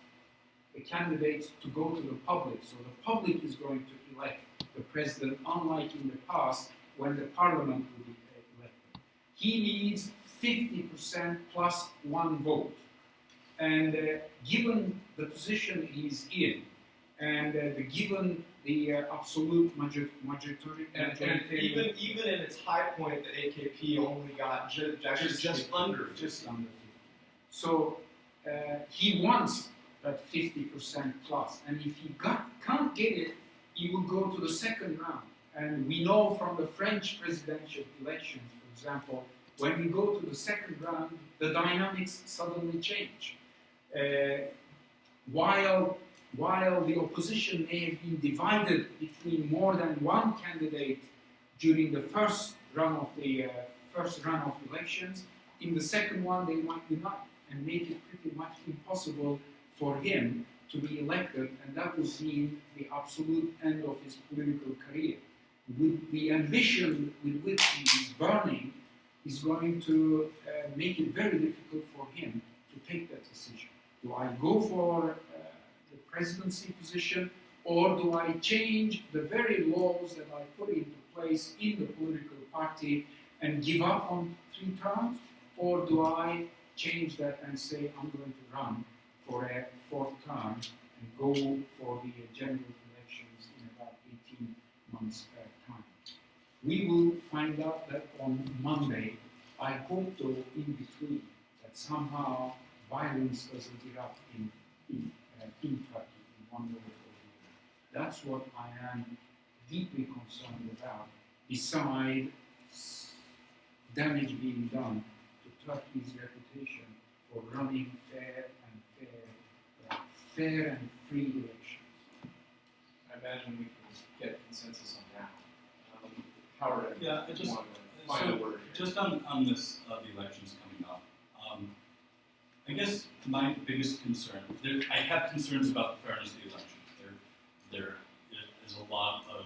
Speaker 6: the candidates to go to the public. So the public is going to elect the president, unlike in the past when the parliament would be elected. He needs 50% plus one vote. And given the position he's in, and given the absolute majority,
Speaker 1: and even in its high point, the AKP only got just under 50.
Speaker 6: So he wants that 50% plus, and if he can't get it, he will go to the second round. And we know from the French presidential elections, for example, when we go to the second round, the dynamics suddenly change. While the opposition may have been divided between more than one candidate during the first run of elections, in the second one they might unite and make it pretty much impossible for him to be elected, and that would mean the absolute end of his political career. With the ambition with which he is burning is going to make it very difficult for him to take that decision. Do I go for the presidency position, or do I change the very laws that I put into place in the political party and give up on 3 terms, or do I change that and say I'm going to run for a 4th term and go for the general elections in about 18 months' time? We will find out that on Monday. I hope, though, in between, that somehow violence doesn't erupt in Turkey in one way or the other. That's what I am deeply concerned about, besides damage being done to Turkey's reputation for running fair and free elections.
Speaker 1: I imagine we can get consensus on that. Howard,
Speaker 4: Yeah, just on this, the elections coming up, I guess my biggest concern, I have concerns about the fairness of the elections. There is a lot of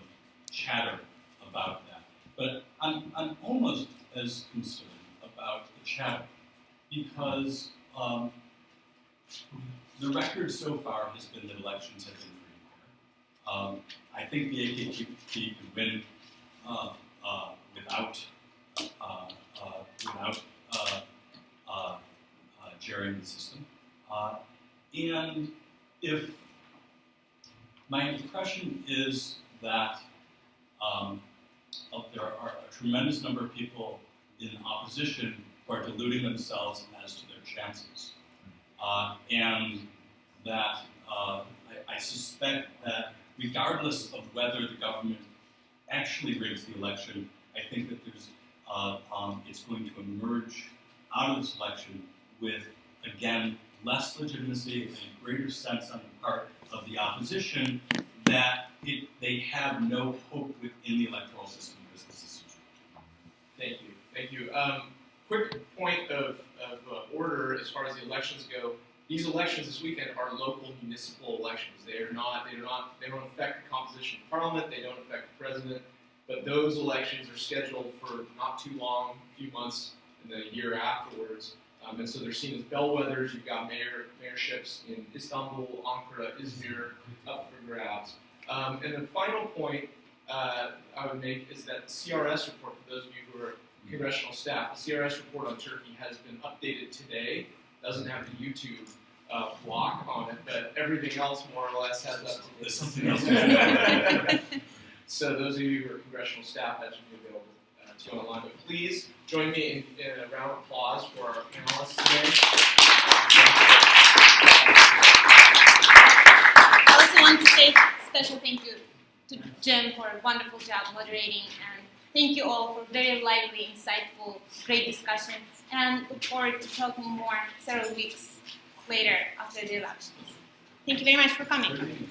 Speaker 4: chatter about that. But I'm almost as concerned about the chatter because the record so far has been that elections have been free and fair. I think the AKP could win without gerrymandering the system. And if my impression is that there are a tremendous number of people in opposition who are deluding themselves as to their chances, and that I suspect that regardless of whether the government actually rigs the election, I think that there's it's going to emerge out of this election with, again, less legitimacy and a greater sense on the part of the opposition that they have no hope within the electoral system because this is
Speaker 1: Thank you. Quick point of order as far as the elections go. These elections this weekend are local municipal elections. They don't affect the composition of parliament. They don't affect the president. But those elections are scheduled for not too long, a few months in the year afterwards. And so they're seen as bellwethers. You've got mayorships in Istanbul, Ankara, Izmir up for grabs. And the final point I would make is that the CRS report, for those of you who are congressional staff, the CRS report on Turkey has been updated today. Doesn't have the YouTube block on it, but everything else more or less has up to date.
Speaker 4: There's something else.
Speaker 1: So those of you who are congressional staff, that should be available to you online. But please join me in a round of applause for our panelists today.
Speaker 2: I also want to say special thank you to Jim for a wonderful job moderating, and thank you all for very lively, insightful, great discussion, and look forward to talking more several weeks later after the elections. Thank you very much for coming.